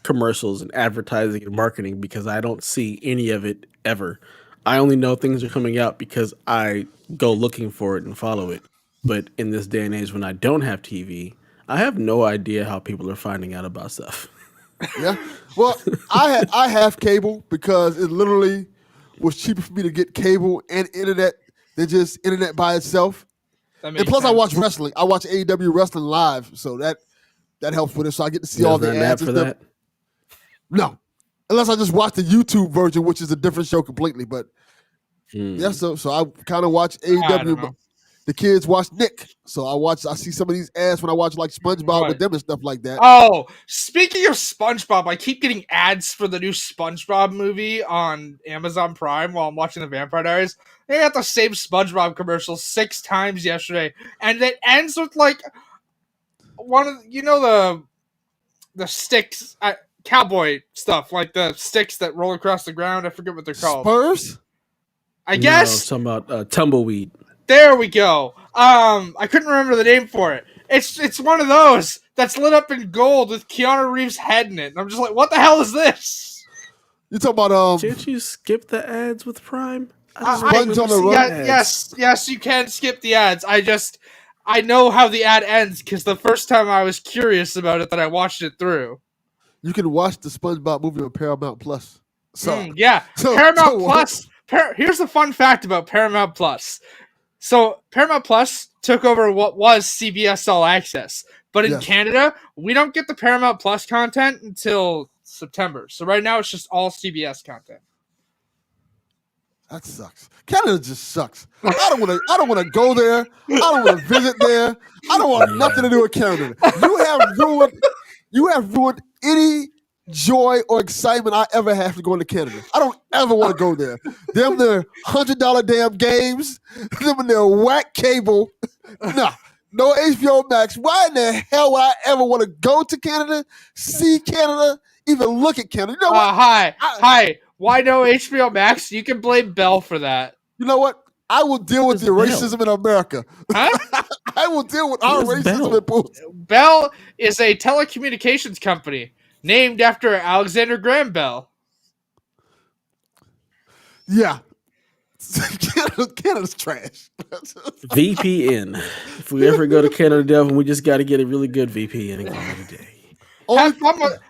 commercials and advertising and marketing, because I don't see any of it ever. I only know things are coming out because I go looking for it and follow it. But in this day and age when I don't have TV, I have no idea how people are finding out about stuff. Yeah. Well, I have cable because it literally was cheaper for me to get cable and internet than just internet by itself. That And makes plus, I sense. watch wrestling. I watch AEW wrestling live, so that helps with it. So I get to see all There's the not an ads app and for stuff. that. No, unless I just watch the YouTube version, which is a different show completely. But yeah, so I kind of watch I don't AEW. know. But the kids watch Nick, so I see some of these ads when I watch like SpongeBob with Right. them and stuff like that. Oh, speaking of SpongeBob, I keep getting ads for the new SpongeBob movie on Amazon Prime while I'm watching the Vampire Diaries. They got the same SpongeBob commercial 6 times yesterday, and it ends with like one of the sticks, cowboy stuff, like the sticks that roll across the ground. I forget what they're called. Spurs. I No, guess talking about tumbleweed. there we go. I couldn't remember the name for it. It's one of those that's lit up in gold with Keanu Reeves' head in it. And I'm just like, what the hell is this? You talking about Can't you skip the ads with Prime? Sponge on the Run? Yes, you can skip the ads. I know how the ad ends because the first time I was curious about it, that I watched it through. You can watch the SpongeBob movie on Paramount Plus. So Paramount Plus. Here's the fun fact about Paramount Plus. So Paramount Plus took over what was CBS All Access, but in Canada, we don't get the Paramount Plus content until September. So right now, it's just all CBS content. That sucks. Canada just sucks. I don't want to go there. I don't want to visit there. I don't want nothing to do with Canada. You have ruined any joy or excitement I ever have to go into Canada. I don't ever want to go there. Them their $100 damn games. Them and their whack cable. Nah. No HBO Max. Why in the hell would I ever want to go to Canada, see Canada, even look at Canada? You know what? Hi. Why no HBO Max? You can blame Bell for that. You know what? I will deal with the racism in America. Huh? I will deal with our racism in Booth. Bell is a telecommunications company named after Alexander Graham Bell. Yeah. Canada's trash. VPN. If we ever go to Canada, Devin, we just got to get a really good VPN and call it a day.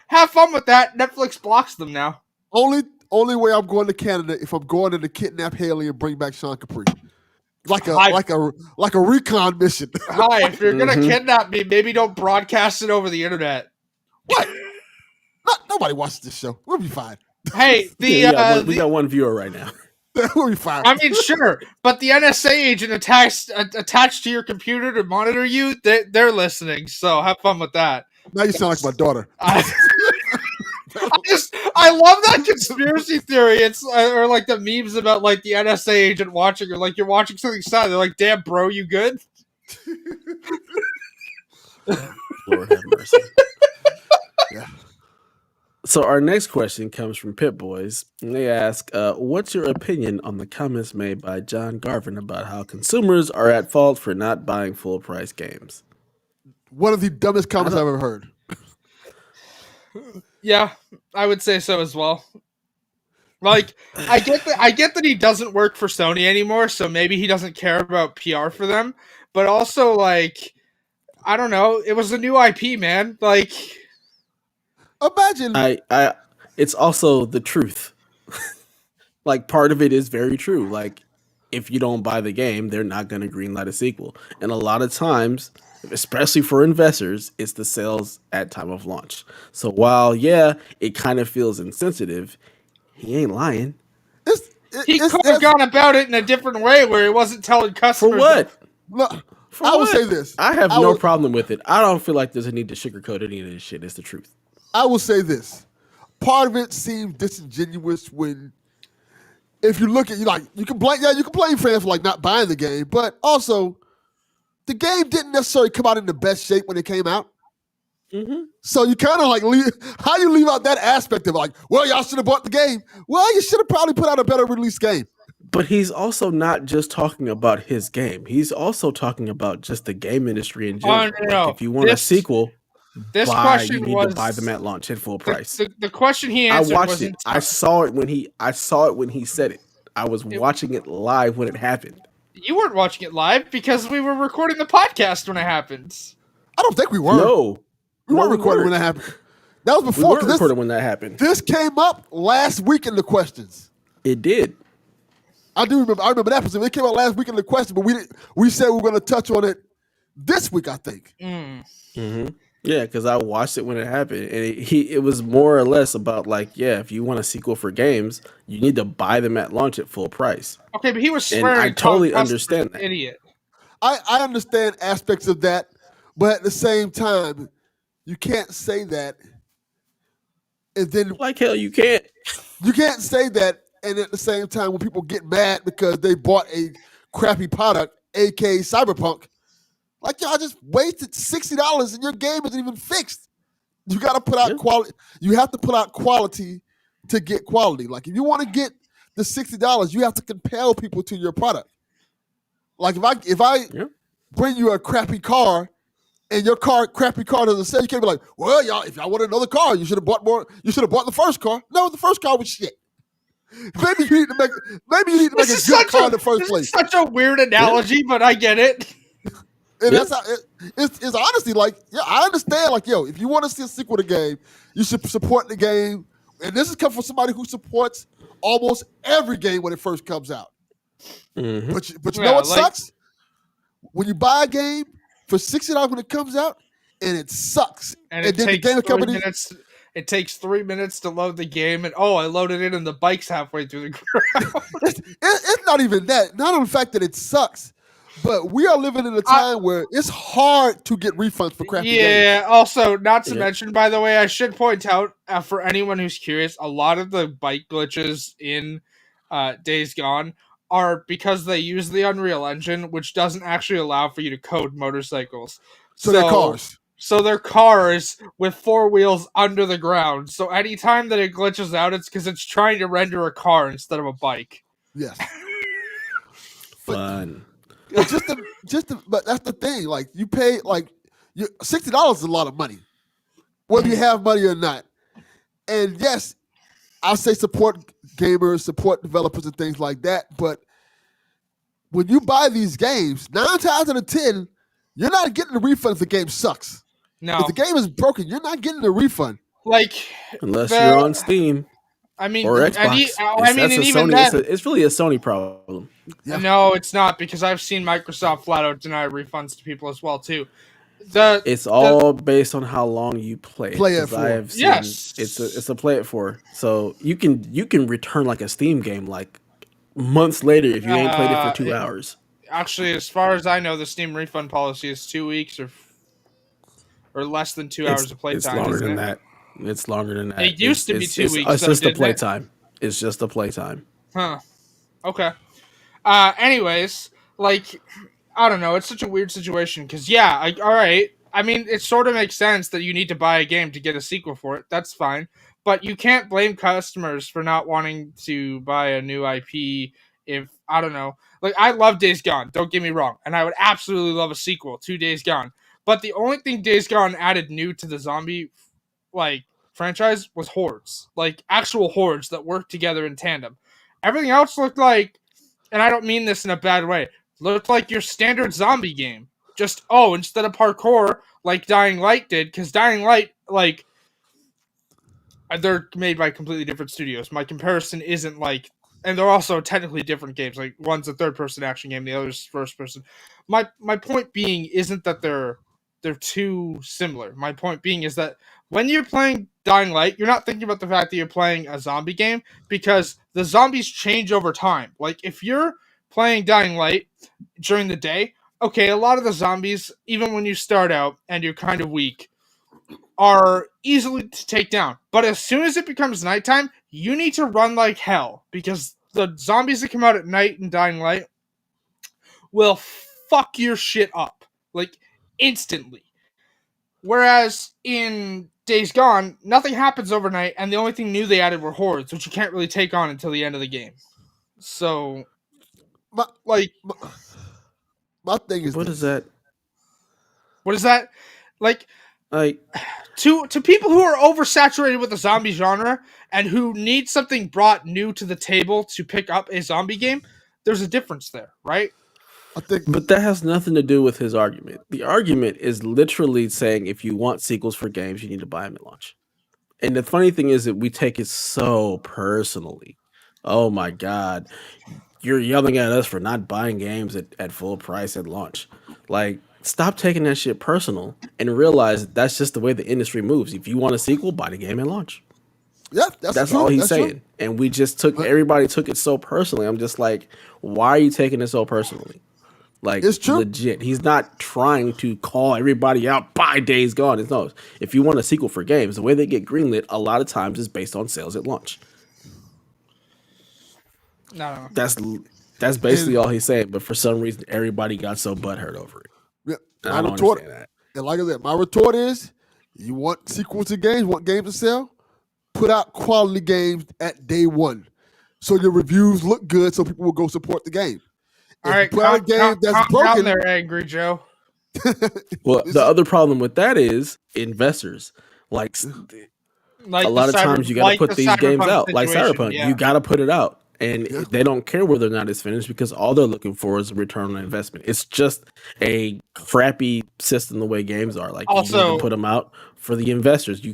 Have fun with that. Netflix blocks them now. Only way I'm going to Canada if I'm going in to kidnap Haley and bring back Sean Capri, like a recon mission. Hi, if you're gonna kidnap me, maybe don't broadcast it over the internet. What? Nobody watches this show. We'll be fine. Hey, we got one viewer right now. We'll be fine. I mean, sure, but the NSA agent attached to your computer to monitor you, they're listening. So have fun with that. Now you sound like my daughter. I love that conspiracy theory. It's or like the memes about like the NSA agent watching, or like you're watching something sad. They're like, "Damn, bro, you good?" Lord have mercy. Yeah. So our next question comes from Pit Boys, and they ask, "What's your opinion on the comments made by John Garvin about how consumers are at fault for not buying full price games?" One of the dumbest comments I've ever heard. Yeah, I would say so as well. Like, I get that he doesn't work for Sony anymore, so maybe he doesn't care about PR for them. But also, like, I don't know. It was a new IP, man. Like, imagine. It's also the truth. Like, part of it is very true. Like, if you don't buy the game, they're not going to greenlight a sequel. And a lot of times, especially for investors, it's the sales at time of launch. So while, yeah, it kind of feels insensitive, he ain't lying. He could have gone about it in a different way where he wasn't telling customers. For what? Look, I will say this. I have no problem with it. I don't feel like there's a need to sugarcoat any of this shit. It's the truth. I will say this. Part of it seemed disingenuous when, if you look at, you can blame fans for like not buying the game, but also the game didn't necessarily come out in the best shape when it came out. Mm-hmm. So you kind of like how you leave out that aspect of like, well, y'all should have bought the game. Well, you should have probably put out a better release game. But he's also not just talking about his game. He's also talking about just the game industry in general. Like, if you want a sequel, you need to buy them at launch at full price. The question he answered. I watched it. I saw it when he said it. I was watching it live when it happened. You weren't watching it live because we were recording the podcast when it happened. I don't think we were. No. We weren't recording when that happened. That was before. We weren't recording when that happened. This came up last week in the questions. It did. I remember that episode. It came out last week in the question, but we said we were going to touch on it this week, I think. Mm-hmm. Yeah, because I watched it when it happened, and it was more or less about like, yeah, if you want a sequel for games, you need to buy them at launch at full price. Okay, but he was swearing. And I totally understand that. Idiot. I understand aspects of that, but at the same time, you can't say that, and then like hell you can't. You can't say that, and at the same time, when people get mad because they bought a crappy product, aka Cyberpunk, like y'all just wasted $60 and your game isn't even fixed. You got to put out quality. You have to put out quality to get quality. Like if you want to get the $60, you have to compel people to your product. Like if I bring you a crappy car. And your crappy car doesn't sell, you can't be like, well, y'all, if y'all want another car, you should have bought more. You should have bought the first car. No, the first car was shit. Maybe you need to make a good car in the first place. Such a weird analogy, but I get it. And that's how it's honestly like, yeah, I understand. Like, yo, if you want to see a sequel to the game, you should support the game. And this is coming from somebody who supports almost every game when it first comes out. Mm-hmm. But you know what sucks? When you buy a game for $60 when it comes out, and it sucks. And then the game company. It takes 3 minutes to load the game, and I loaded it, and the bike's halfway through the ground. It's not even that. Not on the fact that it sucks, but we are living in a time where it's hard to get refunds for crappy games. Yeah. Also, not to mention, by the way, I should point out for anyone who's curious, a lot of the bike glitches in Days Gone are because they use the Unreal Engine, which doesn't actually allow for you to code motorcycles. So they're cars. So they're cars with four wheels under the ground. So anytime that it glitches out, it's because it's trying to render a car instead of a bike. Yes. Fun. But but that's the thing. Like you pay $60 is a lot of money, whether you have money or not. And yes, I'll say support gamers, support developers, and things like that. But when you buy these games, 9 times out of 10, you're not getting a refund if the game sucks. No, If the game is broken, you're not getting a refund. like Unless the. you're on Steam I mean, or and Xbox. and That's a even Sony. then, It's really a Sony problem. Yeah. no, it's not because I've seen Microsoft flat out deny refunds to people as well too. It's The all based on how long you play it. Play it Because I for. have seen yes, it's a play it for. So you can return like a Steam game like months later if you ain't played it for 2 hours. Actually, as far as I know, the Steam refund policy is 2 weeks or less than 2 hours of It's playtime, longer isn't than it? that. It's longer than that. It used to be 2 weeks, It's though, just a didn't it? playtime. It's just a playtime. Huh. Okay. Anyways, like, I don't know. It's such a weird situation because, yeah, all right. I mean, it sort of makes sense that you need to buy a game to get a sequel for it. That's fine. But you can't blame customers for not wanting to buy a new IP if, I don't know. Like, I love Days Gone. Don't get me wrong. And I would absolutely love a sequel to Days Gone. But the only thing Days Gone added new to the zombie, like, franchise was hordes. Like, actual hordes that worked together in tandem. Everything else looked like, and I don't mean this in a bad way, looked like your standard zombie game. Just, instead of parkour, like Dying Light did, because Dying Light, like, they're made by completely different studios. My comparison isn't like, and they're also technically different games. Like, one's a third-person action game, the other's first-person. My point being isn't that they're too similar. My point being is that when you're playing Dying Light, you're not thinking about the fact that you're playing a zombie game because the zombies change over time. Like, if you're playing Dying Light during the day, okay, a lot of the zombies, even when you start out and you're kind of weak, are easily to take down. But as soon as it becomes nighttime, you need to run like hell because the zombies that come out at night in Dying Light will fuck your shit up, like, instantly. Whereas in Days Gone, nothing happens overnight, and the only thing new they added were hordes, which you can't really take on until the end of the game. So, My, like, my thing is What this. is that? what is that? Like, Like to people who are oversaturated with the zombie genre and who need something brought new to the table to pick up a zombie game, there's a difference there, right? I think But that has nothing to do with his argument. The argument is literally saying if you want sequels for games, you need to buy them at launch. And the funny thing is that we take it so personally. Oh my God. You're yelling at us for not buying games at full price at launch. Like, stop taking that shit personal and realize that's just the way the industry moves. If you want a sequel, buy the game at launch. yeah, that's true. all he's That's saying. true. And we just everybody took it so personally. I'm just like, why are you taking it so personally? Like, It's true. legit. He's not trying to call everybody out by Days Gone. It's no. If you want a sequel for games, the way they get greenlit a lot of times is based on sales at launch. No. That's basically all he's saying. But for some reason, everybody got so butthurt over it. Yeah, And my I don't retort, understand that. and like I said, my retort is: you want sequels to games, want games to sell, put out quality games at day one, so your reviews look good, so people will go support the game. All If right, you put out a game that's calm broken, down there, Angry Joe. Well, the other problem with that is investors. Like, Like a lot of times you got to put these games out, like Cyberpunk. Yeah. You got to put it out, and Yeah. they don't care whether or not it's finished because all they're looking for is a return on investment. It's just a crappy system the way games are. Like, you need Also- to put them out for the investors. You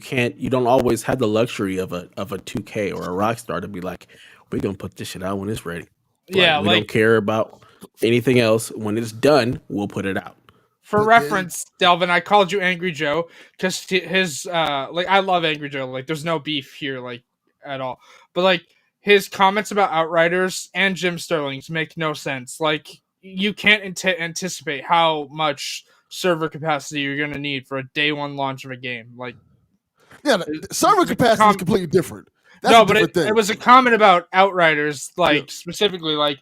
don't always have the luxury of a 2K or a Rockstar to be like, we're gonna put this shit out when it's ready. Yeah, we don't care about anything else. When it's done, we'll put it out. For But reference, Delvin, I called you Angry Joe because his like, I love Angry Joe. Like, there's no beef here, like, at all. But like, his comments about Outriders and Jim Sterling's make no sense. Like, you can't anticipate how much server capacity you're gonna need for a day one launch of a game. Like, yeah, the server capacity is completely different. That's no, a but different thing. it was a comment about Outriders, like, Yeah. specifically, like,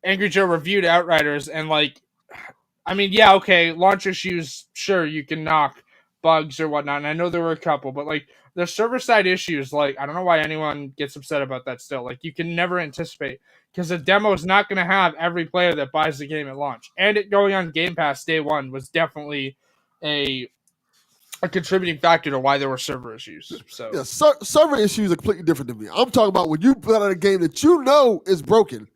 Angry Joe reviewed Outriders, and like, I mean, yeah, okay, launch issues, sure, you can knock bugs or whatnot, and I know there were a couple, but like, the server side issues, like, I don't know why anyone gets upset about that still. Like, you can never anticipate, because a demo is not going to have every player that buys the game at launch, and it going on Game Pass day one was definitely a contributing factor to why there were server issues. So Yeah, server issues are completely different to me. I'm talking about when you put out a game that you know is broken,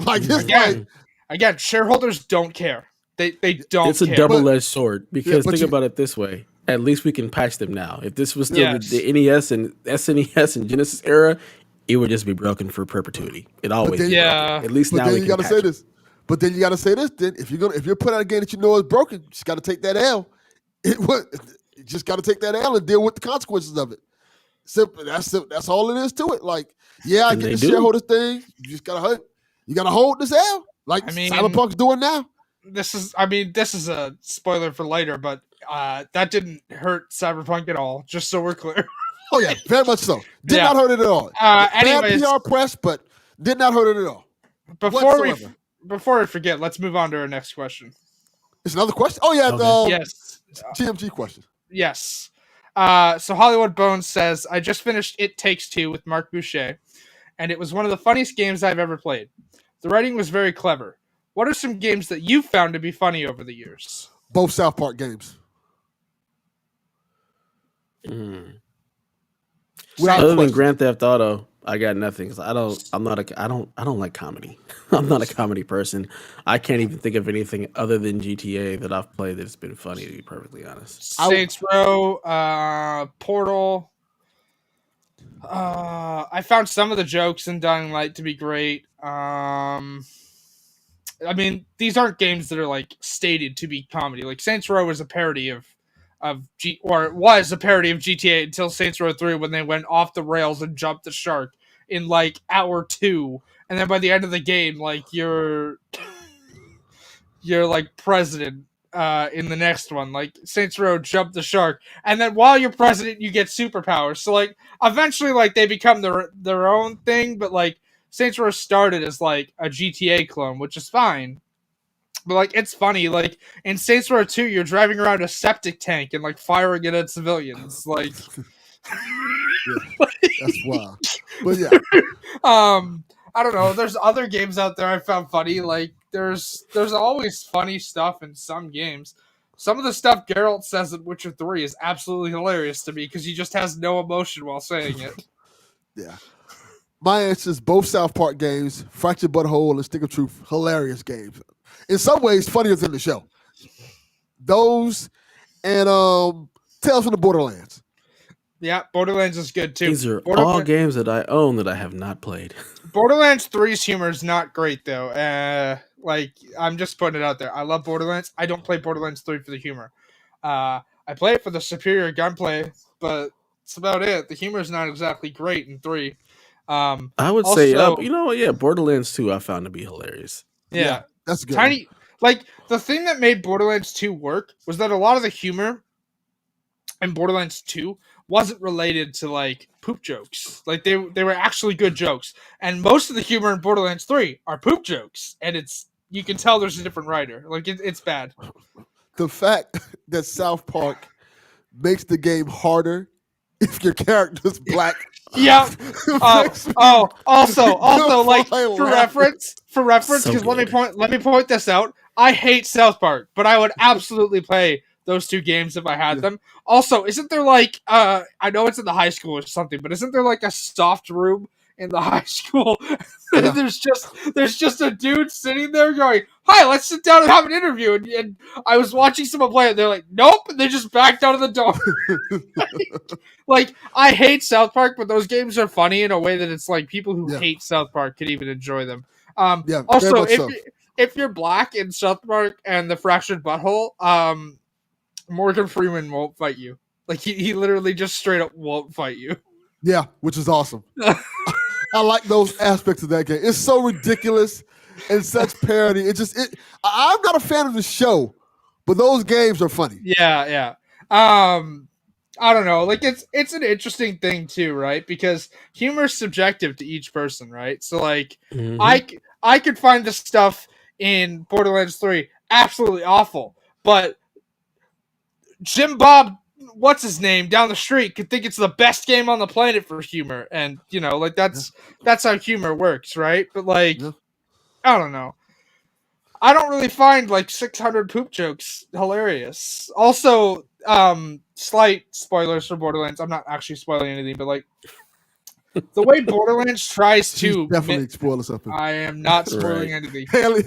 Like it's Again, shareholders don't care. They don't It's a care. double-edged sword because but think you- about it this way. At least we can patch them now. If this was still Yes. the NES and SNES and Genesis era, it would just be broken for perpetuity. It always then- be Yeah. broken. At least But now then we you can gotta patch say it. this. But then you gotta say this. Then if you're putting out a game that you know is broken, you just gotta take that L. You just gotta take that L and deal with the consequences of it. Simple. That's all it is to it. Like, yeah, I And get they the do. shareholders thing. You just gotta hold this L. Like I mean- Cyberpunk's doing now. This is a spoiler for later, but that didn't hurt Cyberpunk at all. Just so we're clear. Oh yeah, very much so. Did Yeah. not hurt it at all. Anyways, Bad PR press, but did not hurt it at all. before we forget, let's move on to our next question. It's another question. Oh yeah, Okay. Yes. GMG question. Yes. So Hollywood Bones says, I just finished It Takes Two with Mark Boucher, and it was one of the funniest games I've ever played. The writing was very clever. What are some games that you've found to be funny over the years? Both South Park games. Without Other than question. Grand Theft Auto, I got nothing. 'Cause I don't like comedy. I'm not a comedy person. I can't even think of anything other than GTA that I've played that's been funny, to be perfectly honest. Saints Row, Portal. I found some of the jokes in Dying Light to be great. I mean, these aren't games that are like stated to be comedy. Like Saints Row was a parody of it was a parody of GTA until Saints Row 3 when they went off the rails and jumped the shark in like hour 2, and then by the end of the game, like you're like president. In the next one, like Saints Row jumped the shark, and then while you're president, you get superpowers. So like eventually, like they become their own thing. But like Saints Row started as like a GTA clone, which is fine. But like it's funny, like in Saints Row 2, you're driving around a septic tank and like firing it at civilians. Like, That's wild. But yeah, I don't know. There's other games out there I found funny. Like there's always funny stuff in some games. Some of the stuff Geralt says in Witcher 3 is absolutely hilarious to me because he just has no emotion while saying it. yeah. My answer is both South Park games, Fractured Butthole and Stick of Truth. Hilarious games. In some ways, funnier than the show. Those and Tales from the Borderlands. Yeah, Borderlands is good too. These are all games that I own that I have not played. Borderlands 3's humor is not great though. Like I'm just putting it out there. I love Borderlands. I don't play Borderlands 3 for the humor. I play it for the superior gunplay, but that's about it. The humor is not exactly great in 3. I would say, you know what? Yeah, Borderlands 2 I found to be hilarious. Yeah, That's a good. tiny. Like the thing that made Borderlands 2 work was that a lot of the humor in Borderlands 2 wasn't related to like poop jokes. Like they were actually good jokes. And most of the humor in Borderlands 3 are poop jokes. And you can tell there's a different writer. Like it's bad. The fact that South Park makes the game harder if your character's black. Yeah. Also, like Fine for laughing. reference, So because good. let me point this out. I hate South Park, but I would absolutely play those two games if I had them. Also, isn't there like I know it's in the high school or something, but isn't there like a soft room in the high school? Yeah. there's just a dude sitting there going, "Hi, let's sit down and have an interview." And I was watching someone play it. They're like, "Nope," and they just backed out of the door. Like I hate South Park, but those games are funny in a way that it's like people who hate South Park could even enjoy them. Yeah, very Also, much so. if you're black in South Park and the Fractured Butthole, Morgan Freeman won't fight you. Like he literally just straight up won't fight you. Yeah, which is awesome. I like those aspects of that game. It's so ridiculous and such parody. I'm not a fan of the show, but those games are funny. Yeah. I don't know. Like it's an interesting thing too, right? Because humor is subjective to each person, right? So like I could find the stuff in Borderlands 3 absolutely awful, but Jim Bob, what's his name, down the street could think it's the best game on the planet for humor, and you know, like that's how humor works, right? But like, I don't know. I don't really find like 600 poop jokes hilarious. Also, slight spoilers for Borderlands. I'm not actually spoiling anything, but like, The way Borderlands tries She's to definitely spoiling something. I am not spoiling Right. anything. Haley,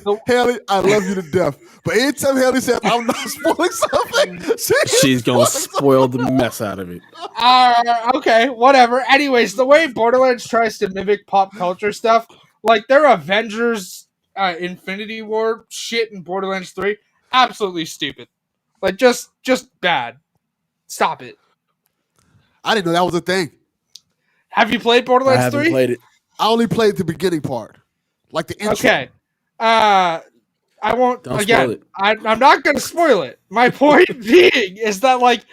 I love you to death. But anytime Haley says I'm not spoiling something, She's gonna spoil the mess out of it. Okay, whatever. Anyways, the way Borderlands tries to mimic pop culture stuff, like their Avengers Infinity War shit in Borderlands 3, absolutely stupid. Like just bad. Stop it. I didn't know that was a thing. Have you played I Borderlands haven't 3? played it. I only played the beginning part, like the intro. Okay. I won't. Don't again, spoil it. I'm not going to spoil it. My point being is that, like,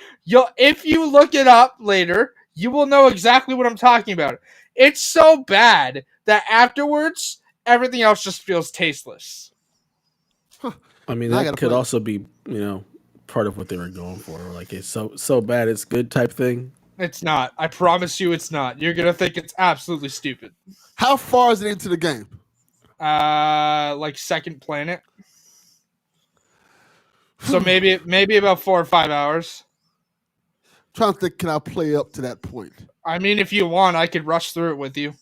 if you look it up later, you will know exactly what I'm talking about. It's so bad that afterwards, everything else just feels tasteless. I mean, Now I that gotta could play it. also be, part of what they were going for. Like it's so bad it's good type thing. It's not. I promise you, it's not. You're gonna think it's absolutely stupid. How far is it into the game? Like second planet. So maybe about 4 or 5 hours. Trying to think, can I play up to that point? I mean, if you want, I could rush through it with you.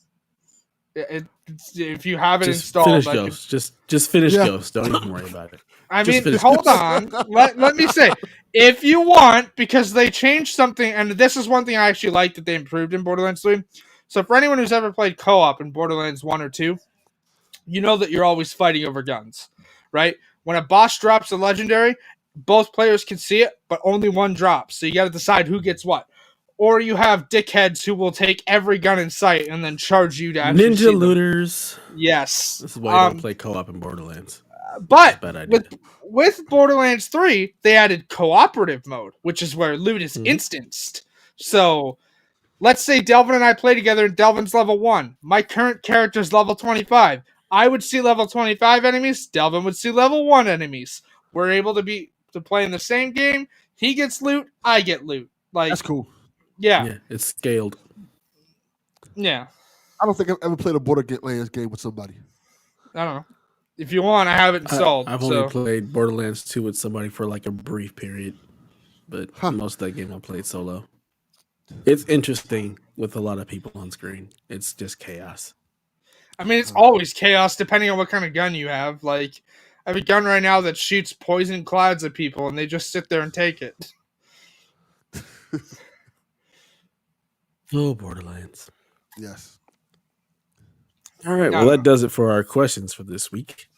If you have it Just installed, finish I could, Ghost. Just finish Yeah. Ghost. Don't even worry about it. I Just mean, finish hold Ghost. on. Let me say, if you want, because they changed something, and this is one thing I actually like that they improved in Borderlands 3. So for anyone who's ever played co-op in Borderlands 1 or 2, you know that you're always fighting over guns, right? When a boss drops a legendary, both players can see it, but only one drops. So you got to decide who gets what. Or you have dickheads who will take every gun in sight and then charge you to actually see Ninja them. looters. Yes. This is why you don't play co-op in Borderlands. But Bad idea. with Borderlands 3, they added cooperative mode, which is where loot is instanced. So let's say Delvin and I play together and Delvin's level 1. My current character's level 25. I would see level 25 enemies. Delvin would see level 1 enemies. We're able to play in the same game. He gets loot. I get loot. Like, That's cool. Yeah. It's scaled. Yeah. I don't think I've ever played a Borderlands game with somebody. I don't know. If you want, I have it installed. I've only played Borderlands 2 with somebody for like a brief period, but most of that game I played solo. It's interesting with a lot of people on screen. It's just chaos. I mean, it's always chaos depending on what kind of gun you have. Like, I have a gun right now that shoots poison clouds at people, and they just sit there and take it. Oh, Borderlands. Yes. All right, well, that does it for our questions for this week.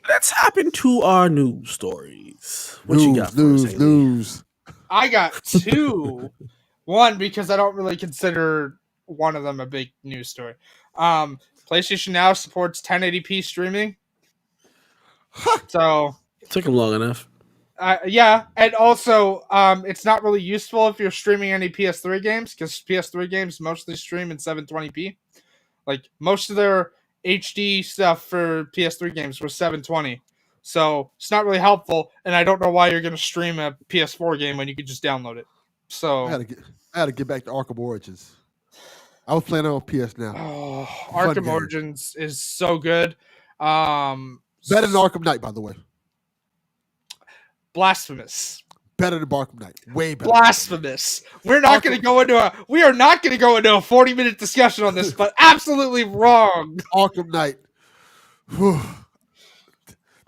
Let's hop into our news stories. What you got for us, Haley? News. I got 2. One, because I don't really consider one of them a big news story. PlayStation Now supports 1080p streaming. So took them long enough. Yeah, and also it's not really useful if you're streaming any PS3 games, because PS3 games mostly stream in 720p. Like, most of their HD stuff for PS3 games was 720. So it's not really helpful, and I don't know why you're going to stream a PS4 game when you could just download it. So I had to get back to Arkham Origins. I was playing on PS Now. Oh, Arkham Origins is so good. Better than Arkham Knight, by the way. Blasphemous. Better than Arkham Knight. Way better. Blasphemous. We are not going to go into a 40-minute discussion on this, but absolutely wrong. Arkham Knight. Whew.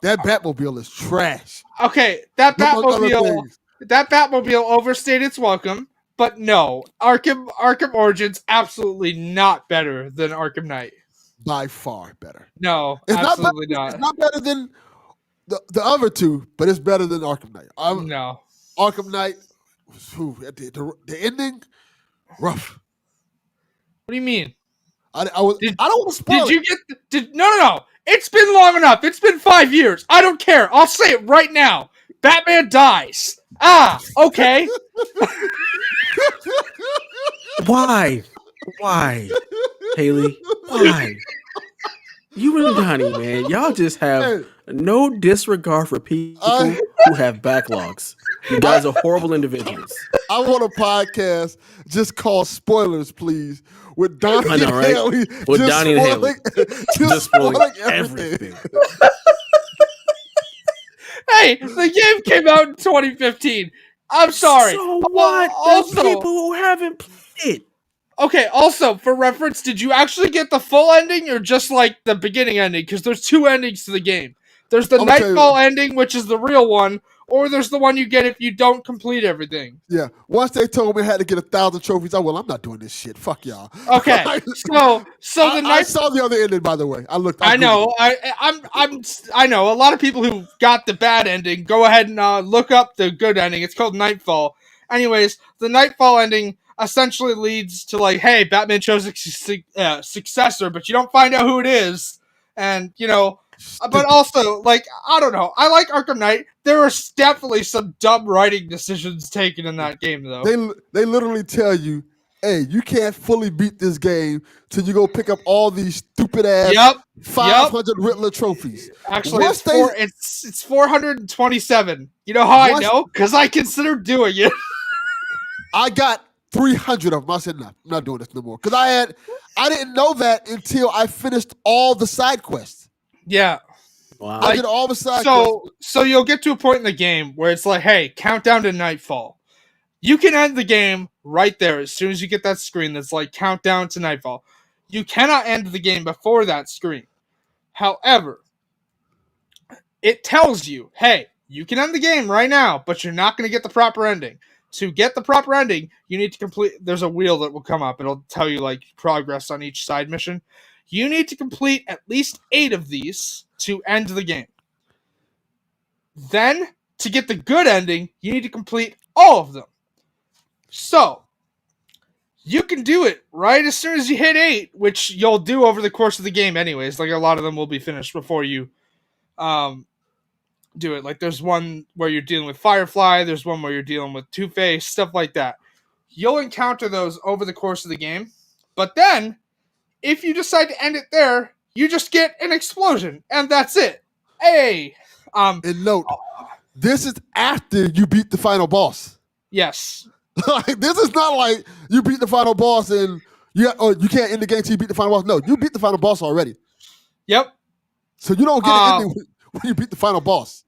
That Batmobile is trash. Okay, that Batmobile overstayed its welcome, but no, Arkham Origins absolutely not better than Arkham Knight. By far better. No, it's absolutely not. not. It's not better than the other two, but it's better than Arkham Knight. No. Arkham Knight, the ending, rough. What do you mean? I don't want to spoil it. Did you get? No. It's been long enough. It's been 5 years. I don't care. I'll say it right now. Batman dies. Okay. Why, Haley? Why? You and Donnie, man, y'all just have no disregard for people who have backlogs. You guys are horrible individuals. I want a podcast just called Spoilers, please, with Donnie and Haley. With Donnie and Haley. Just spoiling everything. Hey, the game came out in 2015. I'm sorry. So what? There's people who haven't played it. Okay, also, for reference, did you actually get the full ending or just like the beginning ending? Because there's two endings to the game. There's the I'm gonna tell Nightfall you, ending, which is the real one, or there's the one you get if you don't complete everything. yeah. Once they told me I had to get 1,000 trophies, I'm not doing this shit. Fuck y'all. Okay, so the I night. saw the other ending, by the way. I looked. I I know. Googled I know a lot of people who got the bad ending. Go ahead and look up the good ending. It's called Nightfall. Anyways, the Nightfall ending essentially leads to like, hey, Batman chose a successor, but you don't find out who it is, and But Stupid. also, like, I don't know. I like Arkham Knight. There are definitely some dumb writing decisions taken in that game, though. They literally tell you, hey, you can't fully beat this game till you go pick up all these stupid ass Yep. 500 Riddler trophies. Actually, Once they it's 427. You know how I once know? Because I considered doing it. I got 300 of them, I said, no, I'm not doing this no more. Because I didn't know that until I finished all the side quests. Yeah. Wow. I did all the side quests. So you'll get to a point in the game where it's like, hey, countdown to nightfall. You can end the game right there as soon as you get that screen that's like countdown to nightfall. You cannot end the game before that screen. However, it tells you, hey, you can end the game right now, but you're not going to get the proper ending. To get the proper ending, you need to complete. There's a wheel that will come up. It'll tell you like progress on each side mission. You need to complete at least 8 of these to end the game. Then, to get the good ending, you need to complete all of them. So, you can do it right as soon as you hit 8, which you'll do over the course of the game anyways. Like, a lot of them will be finished before you do it. Like, there's one where you're dealing with Firefly, there's one where you're dealing with Two-Face, stuff like that. You'll encounter those over the course of the game. But then, if you decide to end it there, you just get an explosion, and that's it. Hey! And note, this is after you beat the final boss. Yes. Like, this is not like you beat the final boss and you can't end the game until you beat the final boss. No, you beat the final boss already. Yep. So you don't get an ending when you beat the final boss.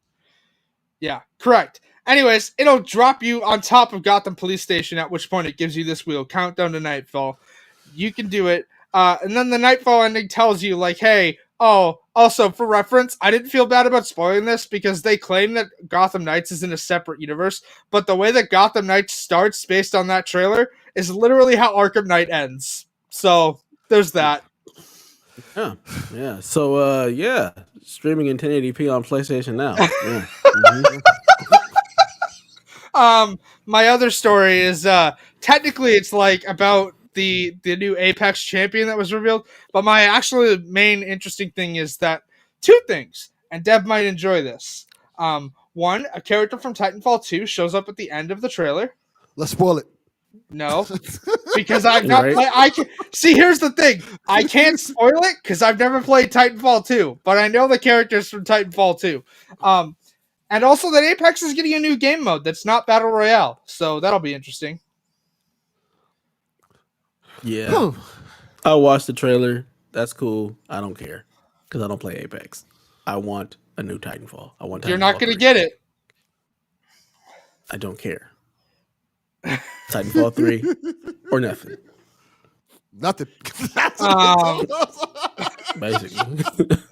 Yeah, correct. Anyways, it'll drop you on top of Gotham Police Station, at which point it gives you this wheel, countdown to nightfall. You can do it. And then the nightfall ending tells you, like, hey, also, for reference, I didn't feel bad about spoiling this because they claim that Gotham Knights is in a separate universe, but the way that Gotham Knights starts based on that trailer is literally how Arkham Knight ends. So, there's that. Yeah. So, streaming in 1080p on PlayStation now. Yeah. My other story is technically it's like about the new Apex champion that was revealed, but my actually main interesting thing is that 2 things, and Deb might enjoy this. One, a character from Titanfall 2 shows up at the end of the trailer. Let's spoil it. No, because I've not Right. played. I can see. Here's the thing: I can't spoil it because I've never played Titanfall 2, but I know the characters from Titanfall 2. And also that Apex is getting a new game mode that's not Battle Royale, so that'll be interesting. Yeah. I watched the trailer. That's cool. I don't care because I don't play Apex. I want a new Titanfall. I want. You're Titanfall not going to 3. get it. I don't care. Titanfall 3 or nothing. Nothing. Basically.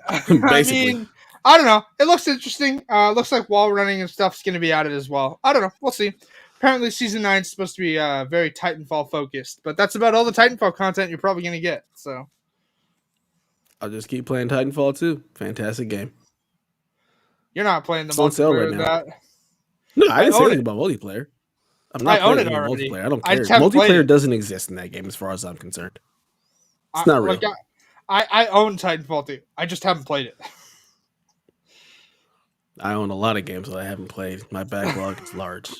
I mean, I don't know. It looks interesting. Looks like wall running and stuff's going to be added as well. I don't know. We'll see. Apparently, Season 9 is supposed to be very Titanfall focused, but that's about all the Titanfall content you're probably going to get. So I'll just keep playing Titanfall 2. Fantastic game. You're not playing the It's on sale multiplayer right of now. that. No, I didn't say own anything it. about multiplayer. I'm not I own playing it any already. multiplayer. I don't I care. just haven't played Multiplayer it. doesn't exist in that game as far as I'm concerned. It's not real. I own Titanfall 2. I just haven't played it. I own a lot of games that I haven't played. My backlog is large.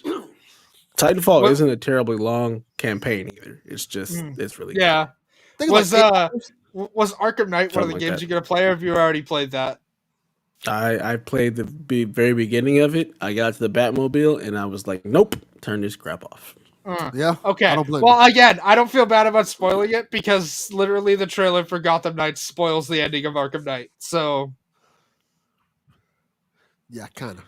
Titanfall isn't a terribly long campaign either. It's just it's really Yeah. Think Was like was Arkham Knight one of the Something like games that. you're gonna play, or have you already played that? good. I played the very beginning of it. I got to the Batmobile and I was like, nope, turn this crap off. yeah. Okay. I don't blame Well, again, I don't feel bad about spoiling it because literally the trailer for Gotham Knights spoils the ending of Arkham Knight. So you. Yeah, kind of.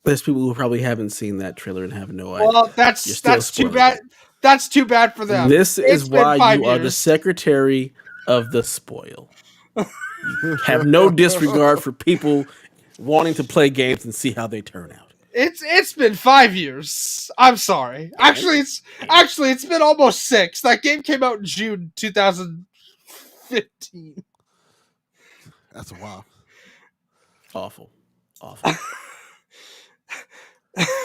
There's people who probably haven't seen that trailer and have no idea. Well, You're that's still too spoiling bad. it. That's too bad for them. This is It's been why 5 you are the years. secretary of the spoil. You have no disregard for people wanting to play games and see how they turn out. It's been 5 years. I'm sorry. Actually, it's been almost 6. That game came out in June 2015. That's a while. Awful.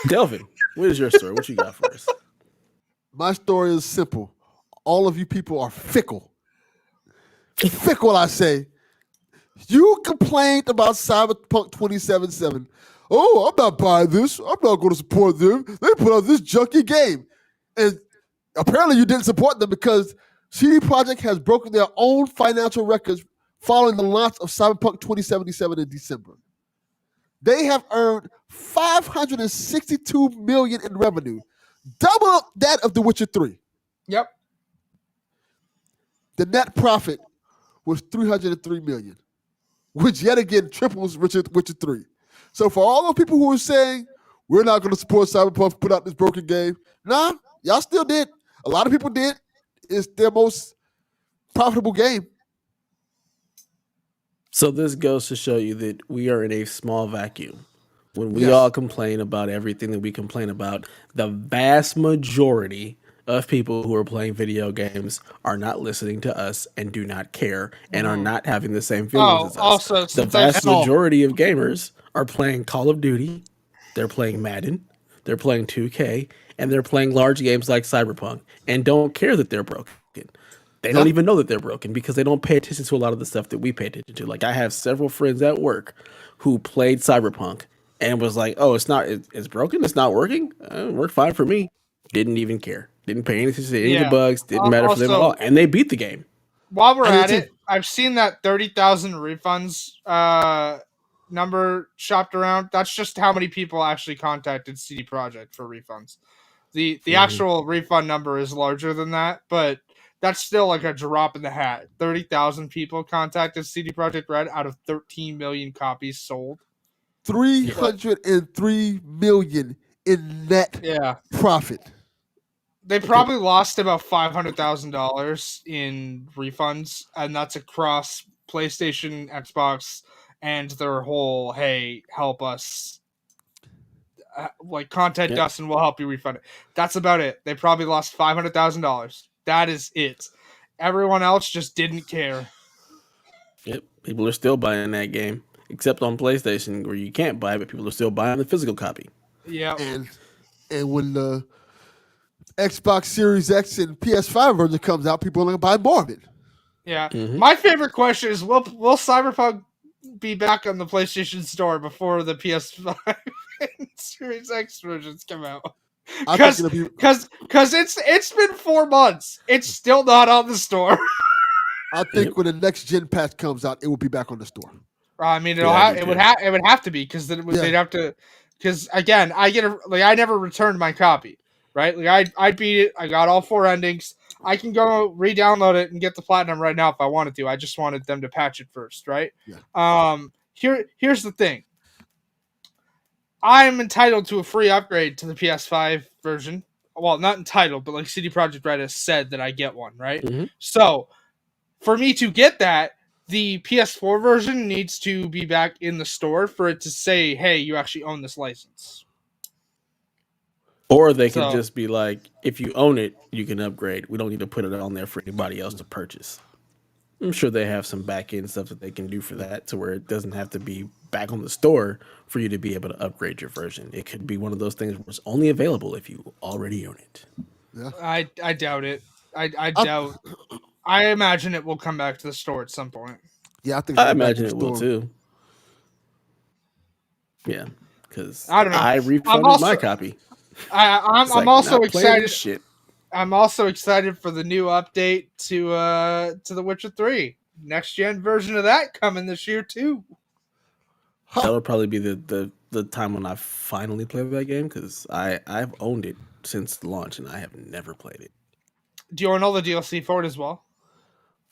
Delvin, what is your story? What you got for us? My story is simple. All of you people are fickle. Fickle, I say. You complained about Cyberpunk 2077. Oh, I'm not buying this. I'm not going to support them. They put out this junky game. And apparently you didn't support them because CD Projekt has broken their own financial records following the launch of Cyberpunk 2077 in December. They have earned $562 million in revenue, double that of The Witcher 3. Yep. The net profit was $303 million, which yet again triples Witcher 3. So for all the people who are saying we're not going to support Cyberpunk, put out this broken game, nah, y'all still did. A lot of people did. It's their most profitable game. So this goes to show you that we are in a small vacuum. When we Yes. all complain about everything that we complain about, the vast majority of people who are playing video games are not listening to us and do not care and are not having the same feelings as us. Also, The since vast I've- majority of gamers are playing Call of Duty, they're playing Madden, they're playing 2K, and they're playing large games like Cyberpunk and don't care that they're broken. They don't even know that they're broken because they don't pay attention to a lot of the stuff that we pay attention to. Like I have several friends at work who played Cyberpunk and was like, "Oh, it's broken. It's not working. It worked fine for me." Didn't even care. Didn't pay any attention to any of the bugs. Didn't matter for them at Also- all. And they beat the game. While we're I did at too. it, I've seen that 30,000 refunds number shopped around. That's just how many people actually contacted CD Projekt for refunds. The actual refund number is larger than that, but that's still like a drop in the hat. 30,000 people contacted CD Projekt Red out of 13 million copies sold. $303 million in net Yeah. profit. They probably lost about $500,000 in refunds, and that's across PlayStation, Xbox, and their whole "Hey, help us, contact Yeah. us, and we'll help you refund it." That's about it. They probably lost $500,000. That is it. Everyone else just didn't care. Yep. People are still buying that game. Except on PlayStation where you can't buy it, but people are still buying the physical copy. Yeah. And when the Xbox Series X and PS5 version comes out, people are going to buy more of it. Yeah. Mhm. My favorite question is will Cyberpunk be back on the PlayStation Store before the PS5 and Series X versions come out? I think it'll be. Because it's been 4 months. It's still not on the store. I think when the next gen patch comes out, it will be back on the store. I mean, Yeah, I do it too. would have to be because then they'd have to. Because again, I never returned my copy, right? Like I beat it. I got all 4 endings. I can go re-download it and get the platinum right now if I wanted to. I just wanted them to patch it first, right? Yeah. Here's the thing. I'm entitled to a free upgrade to the PS5 version. Well, not entitled, but like CD Projekt Red has said that I get one, right? Mhm. So for me to get that, the PS4 version needs to be back in the store for it to say, "Hey, you actually own this license." Or they could So- just be like, if you own it, you can upgrade. We don't need to put it on there for anybody else to purchase. I'm sure they have some back end stuff that they can do for that to where it doesn't have to be back on the store for you to be able to upgrade your version. It could be one of those things where it's only available if you already own it. I doubt it. I doubt. I imagine it will come back to the store at some point. Yeah, I think I it'll be back imagine in it the will store. too. Yeah, because I don't know. I I'm refunded also- my copy. I'm It's like, also not playing this excited. shit. I'm also excited for the new update to The Witcher 3. Next gen version of that coming this year too. That'll probably be the time when I finally play that game because I've owned it since launch and I have never played it. Do you own all the DLC for it as well?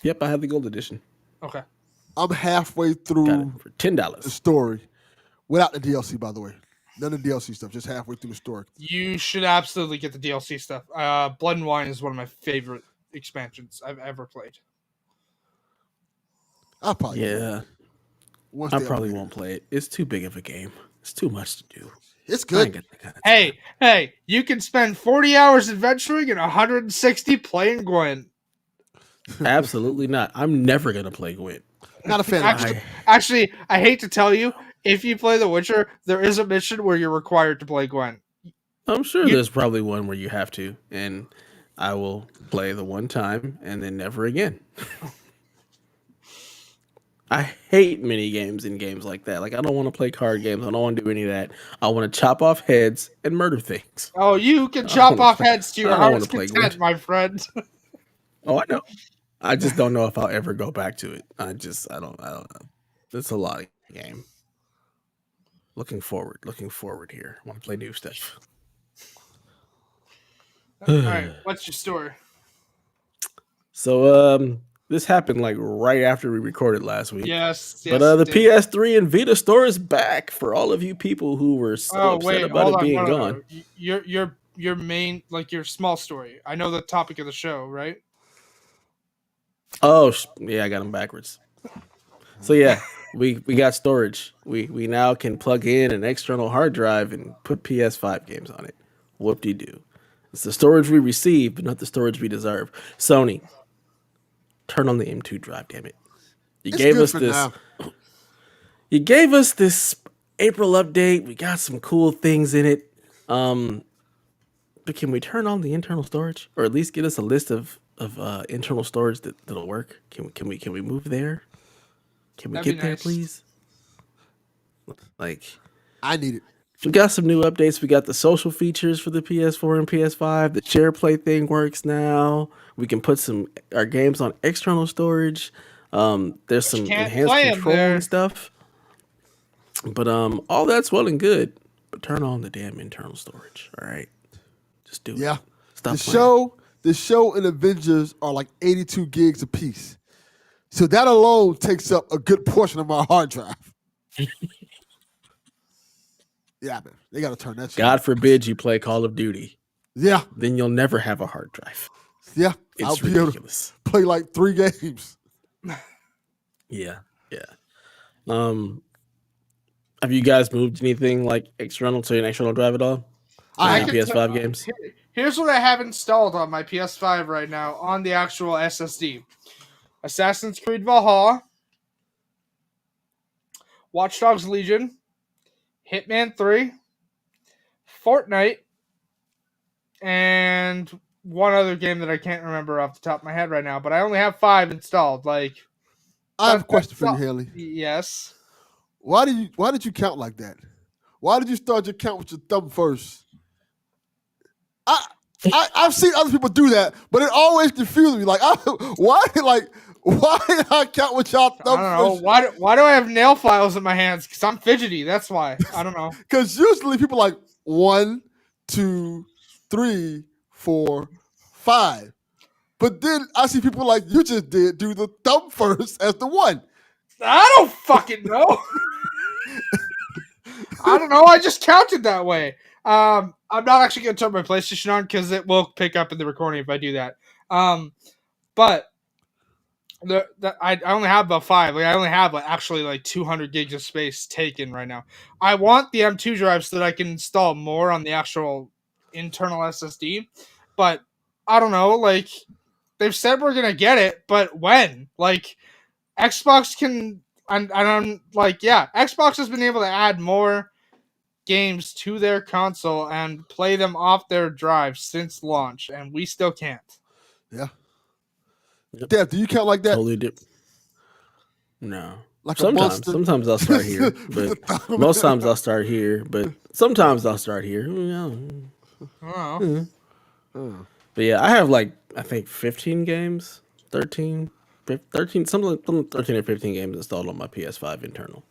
Yep, I have the gold edition. Okay. I'm halfway Got through it for the $10. story without the DLC, by the way. None of the DLC stuff, just halfway through the story. You should absolutely get the DLC stuff. Blood and Wine is one of my favorite expansions I've ever played. I'll probably get it. Yeah, Once I they probably upgrade won't it. play it. It's too big of a game. It's too much to do. It's I good. ain't got that kind of time. Hey, you can spend 40 hours adventuring and 160 playing Gwent. Absolutely not. I'm never gonna play Gwent. Not a fan of it. Actually, I hate to tell you, if you play The Witcher, there is a mission where you're required to play Gwent. I'm sure there's probably one where you have to, and I will play the one time and then never again. I hate mini games in games like that. Like, I don't want to play card games. I don't want to do any of that. I want to chop off heads and murder things. Oh, you can chop off heads to your I don't heart's wanna play content, Gwent. my friend. Oh, I know. I just don't know if I'll ever go back to it. I don't know. It's a lot of game. Looking forward here. I want to play new stuff. All right, what's your story? So, this happened like right after we recorded last week. Yes, But the PS3 and Vita store is back for all of you people who were so upset about it being gone. Your main, like your small story. I know the topic of the show, right? Oh, yeah, I got them backwards. So yeah, we got storage. We now can plug in an external hard drive and put PS5 games on it. Whoop-de-doo. It's the storage we receive, but not the storage we deserve. Sony, turn on the M2 drive, damn it. You gave us this. Now. You gave us this April update. We got some cool things in it. But can we turn on the internal storage, or at least get us a list of internal storage that'll work? Can we move there? Can we That'd get be there, nice. please? Like, I need it. we got some new updates. We got the social features for the PS4 and PS5. The share play thing works now. We can put our games on external storage. There's some can't enhanced play 'em control there. and stuff. But all that's well and good. But turn on the damn internal storage. All right, just do it. Yeah. Stop The playing. show and Avengers are like 82 gigs a piece. So that alone takes up a good portion of my hard drive. Yeah, man. They got to turn that shit. God forbid you play Call of Duty. Yeah. Then you'll never have a hard drive. Yeah. It's I'll be able to ridiculous. play like 3 games. Yeah. Have you guys moved anything like external to an external drive at all? I Any have. PS5 games? Here's what I have installed on my PS5 right now on the actual SSD: Assassin's Creed Valhalla, Watch Dogs Legion, Hitman 3, Fortnite, and one other game that I can't remember off the top of my head right now. But I only have 5 installed. Like, I have a question for you, that's- Haley. yes. Why did you count like that? Why did you start your count with your thumb first? I've seen other people do that, but it always confuses me. Like, why did I count with y'all thumb I don't first? know. Why do I have nail files in my hands? Because I'm fidgety. That's why. I don't know. Because usually people like 1, 2, 3, 4, 5. But then I see people like you just did do the thumb first as the 1. I don't fucking know. I don't know. I just counted that way. I'm not actually going to turn my PlayStation on because it will pick up in the recording if I do that. But I only have about 5. Like, I only have actually like 200 gigs of space taken right now. I want the M2 drive so that I can install more on the actual internal SSD. But I don't know. Like, they've said we're going to get it, but when? Like, Xbox can, and I'm like, yeah, Xbox has been able to add more games to their console and play them off their drive since launch, and we still can't. Yeah. Yep. Dev, do you count like that? Totally different. No. Like a monster? Sometimes I'll start here, but most times I'll start here, but sometimes I'll start here. I don't know. But yeah, I have like, I think 15 games, 13, something 13 or 15 games installed on my PS5 internal.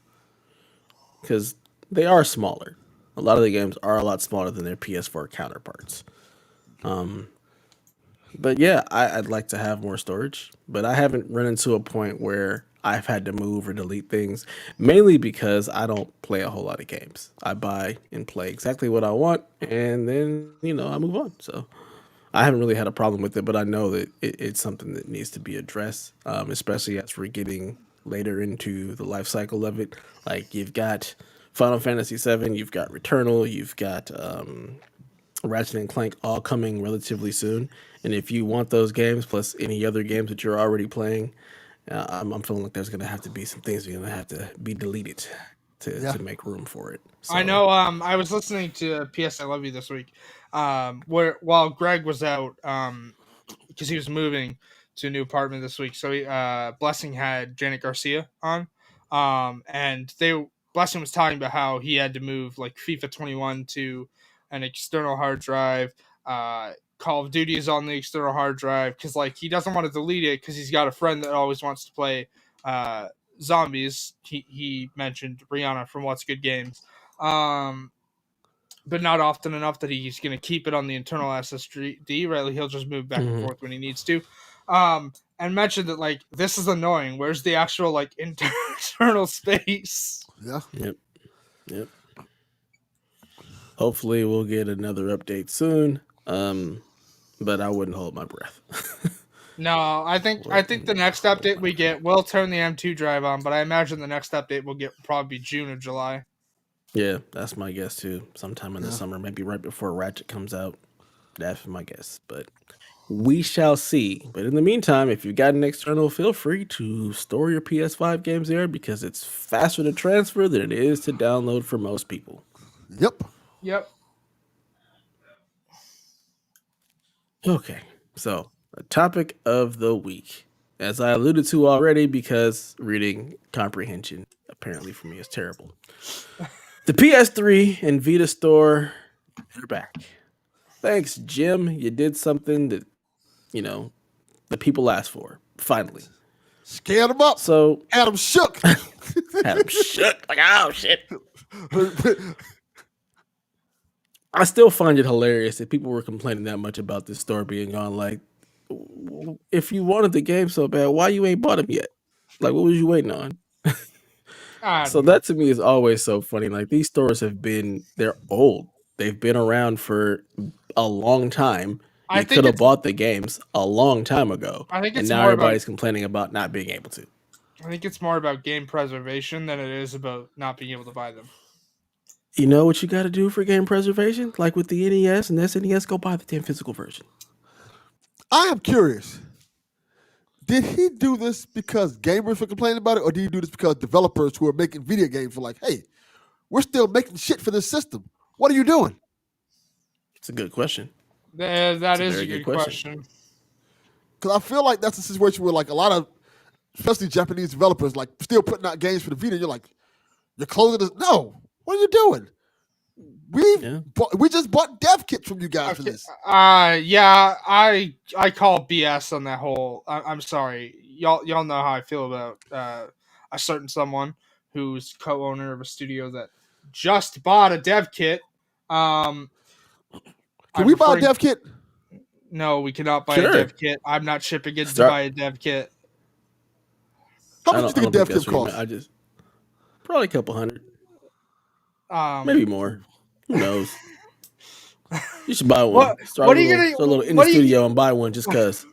Because they are smaller. A lot of the games are a lot smaller than their PS4 counterparts. But yeah, I'd like to have more storage, but I haven't run into a point where I've had to move or delete things, mainly because I don't play a whole lot of games. I buy and play exactly what I want, and then I move on. So I haven't really had a problem with it, but I know that it's something that needs to be addressed, especially as we're getting later into the life cycle of it. Like you've got Final Fantasy VII, you've got Returnal, you've got Ratchet and Clank all coming relatively soon. And if you want those games plus any other games that you're already playing, I'm feeling like there's going to have to be some things that are going to have to be deleted to make room for it. So, I know. I was listening to PS I Love You this week, while Greg was out, because he was moving to a new apartment this week. So Blessing had Janet Garcia on, and Blessing was talking about how he had to move like FIFA 21 to an external hard drive. Call of Duty is on the external hard drive because like he doesn't want to delete it because he's got a friend that always wants to play zombies. He mentioned Rihanna from What's Good Games, but not often enough that he's going to keep it on the internal SSD. Right, he'll just move back and forth when he needs to. And mentioned that like this is annoying. Where's the actual like internal space? Yeah. Yep. Hopefully we'll get another update soon. But I wouldn't hold my breath. No, I think the next update we get will turn the M2 drive on, but I imagine the next update will probably be June or July. Yeah, that's my guess too. Sometime in the summer, maybe right before Ratchet comes out. That's my guess, but we shall see. But in the meantime, if you've got an external, feel free to store your PS5 games there because it's faster to transfer than it is to download for most people. Yep. Okay, so the topic of the week, as I alluded to already, because reading comprehension apparently for me is terrible. The PS3 and Vita store are back. Thanks, Jim. You did something that, the people asked for. Finally. Scared them up. So had them shook. Had them shook. Like, oh, shit. I still find it hilarious that people were complaining that much about this store being gone. Like, if you wanted the game so bad, why you ain't bought them yet? Like, what was you waiting on? So that to me is always so funny. Like, these stores they're old. They've been around for a long time. You could have bought the games a long time ago. And now everybody's complaining about not being able to. I think it's more about game preservation than it is about not being able to buy them. You know what you got to do for game preservation? Like with the NES and SNES, go buy the damn physical version. I am curious. Did he do this because gamers were complaining about it, or did he do this because developers who are making video games were like, hey, we're still making shit for this system. What are you doing? It's a good question. That is a good question. Because I feel like that's a situation where like a lot of, especially Japanese developers, like still putting out games for the Vita. You're like, you're closing this. No, what are you doing? We just bought dev kits from you guys for this. Yeah, I call BS on that whole. I'm sorry, y'all know how I feel about a certain someone who's co-owner of a studio that just bought a dev kit. Can we buy a dev kit? No, we cannot buy a dev kit. I'm not shipping it to buy a dev kit. How much do you think a dev kit costs? Probably a couple hundred. Maybe more. Who knows? You should buy one. Start a little in the studio and buy one just because.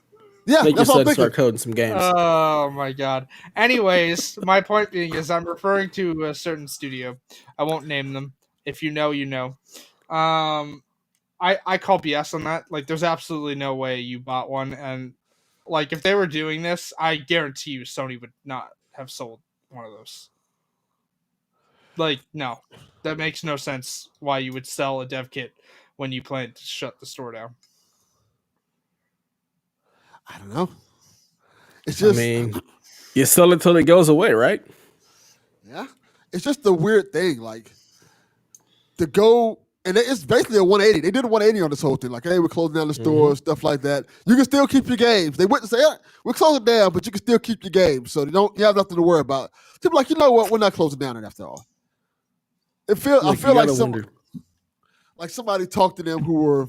Yeah, make your son start coding some games. Oh my god. Anyways, my point being is I'm referring to a certain studio. I won't name them. If you know, you know. I call BS on that. Like, there's absolutely no way you bought one, and like if they were doing this, I guarantee you Sony would not have sold one of those. Like, no. That makes no sense why you would sell a dev kit when you plan to shut the store down. I don't know. It's just, you sell it till it goes away, right? Yeah. It's just the weird thing. Like, to go, and it's basically a 180. They did a 180 on this whole thing. Like, hey, we're closing down the store, stuff like that. You can still keep your games. They wouldn't say, yeah, we're closing down, but you can still keep your games. So you have nothing to worry about. People like, you know what? We're not closing down it after all. I feel like somebody talked to them who were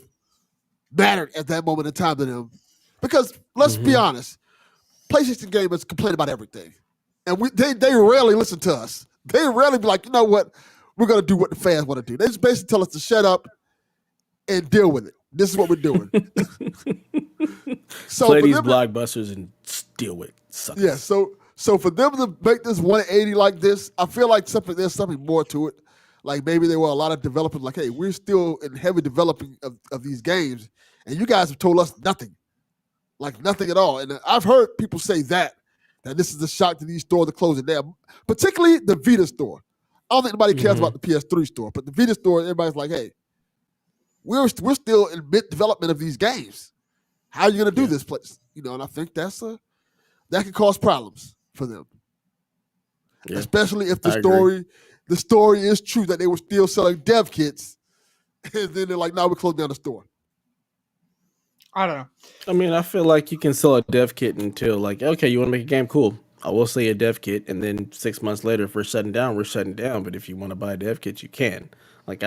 mattered at that moment in time to them. Because let's be honest, PlayStation gamers complain about everything. And they rarely listen to us. They rarely be like, you know what? We're going to do what the fans want to do. They just basically tell us to shut up and deal with it. This is what we're doing. So play these blockbusters and deal with it. Suckers. Yeah, so for them to make this 180 like this, I feel like there's something more to it. Like maybe there were a lot of developers like, hey, we're still in heavy developing of these games, and you guys have told us nothing. Like nothing at all. And I've heard people say that this is a shock to these stores to close it down, particularly the Vita store. I don't think anybody cares about the PS3 store, but the Vita store, everybody's like, hey, we're still in mid-development of these games. How are you going to do this place? And I think that could cause problems for them. Yeah, especially if the story is true that they were still selling dev kits, and then they're like, no, we're closing down the store. I don't know. I mean, I feel like you can sell a dev kit until like, okay, you want to make a game? Cool. I will sell you a dev kit, and then 6 months later, if we're shutting down, we're shutting down. But if you want to buy a dev kit, you can. Like,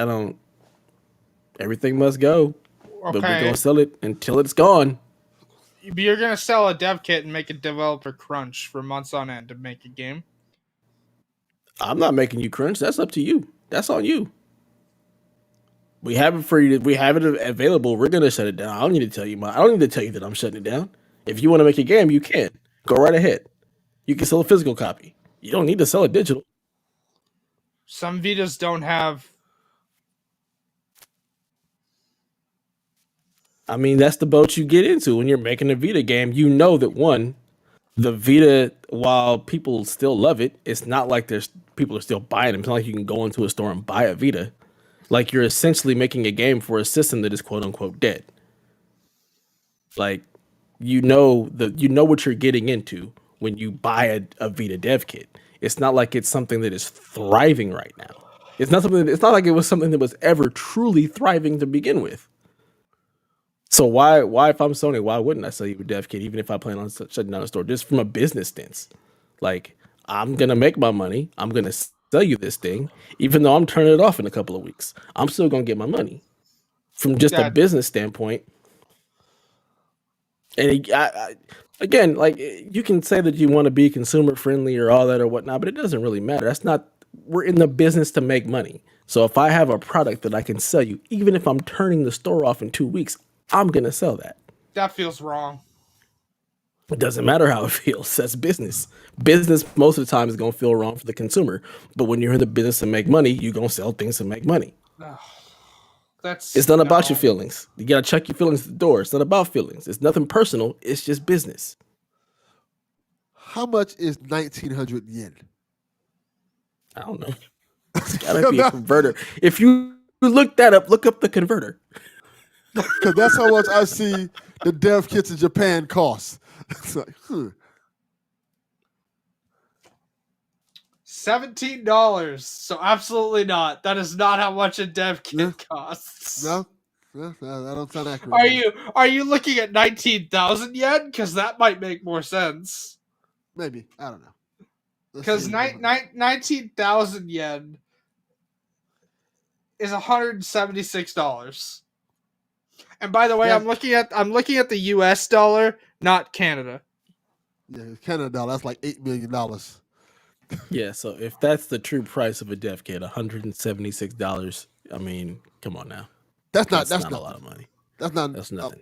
everything must go. Okay. But we're going to sell it until it's gone. You're going to sell a dev kit and make a developer crunch for months on end to make a game? I'm not making you crunch. That's up to you. That's on you. We have it for you. We have it available. We're going to shut it down. I don't need to tell you. I don't need to tell you that I'm shutting it down. If you want to make a game, you can. Go right ahead. You can sell a physical copy. You don't need to sell it digital. Some Vitas don't have. I mean, that's the boat you get into when you're making a Vita game. You know that the Vita, while people still love it, it's not like people are still buying them. It's not like you can go into a store and buy a Vita. Like you're essentially making a game for a system that is quote unquote dead. Like you know what you're getting into when you buy a Vita dev kit. It's not like it's something that is thriving right now. It's not like it was something that was ever truly thriving to begin with. So why if I'm Sony, why wouldn't I sell you a dev kit even if I plan on shutting down the store? Just from a business stance. Like I'm gonna make my money. I'm gonna sell you this thing, even though I'm turning it off in a couple of weeks. I'm still gonna get my money from just a business standpoint. And again, like you can say that you want to be consumer friendly or all that or whatnot, but it doesn't really matter. We're in the business to make money. So if I have a product that I can sell you, even if I'm turning the store off in 2 weeks, I'm gonna sell that. That feels wrong. It doesn't matter how it feels. That's business. Business most of the time is going to feel wrong for the consumer. But when you're in the business to make money, you're going to sell things to make money. It's not about your feelings. You got to check your feelings at the door. It's not about feelings. It's nothing personal. It's just business. How much is 1,900 yen? I don't know. It's got to be a converter. If you look that up, look up the converter. Because that's how much I see the dev kits in Japan cost. It's like, $17. So absolutely not. That is not how much a dev kit costs. No, that don't sound accurate. Are you looking at 19,000 yen? Because that might make more sense. Maybe. I don't know. Because 19,000 yen is $176. And by the way, I'm looking at the US dollar, not Canada. Yeah, Canada dollar, that's like $8 million. Yeah, so if that's the true price of a dev kit, $176. I mean, come on now. That's not a lot of money. That's nothing. That's nothing.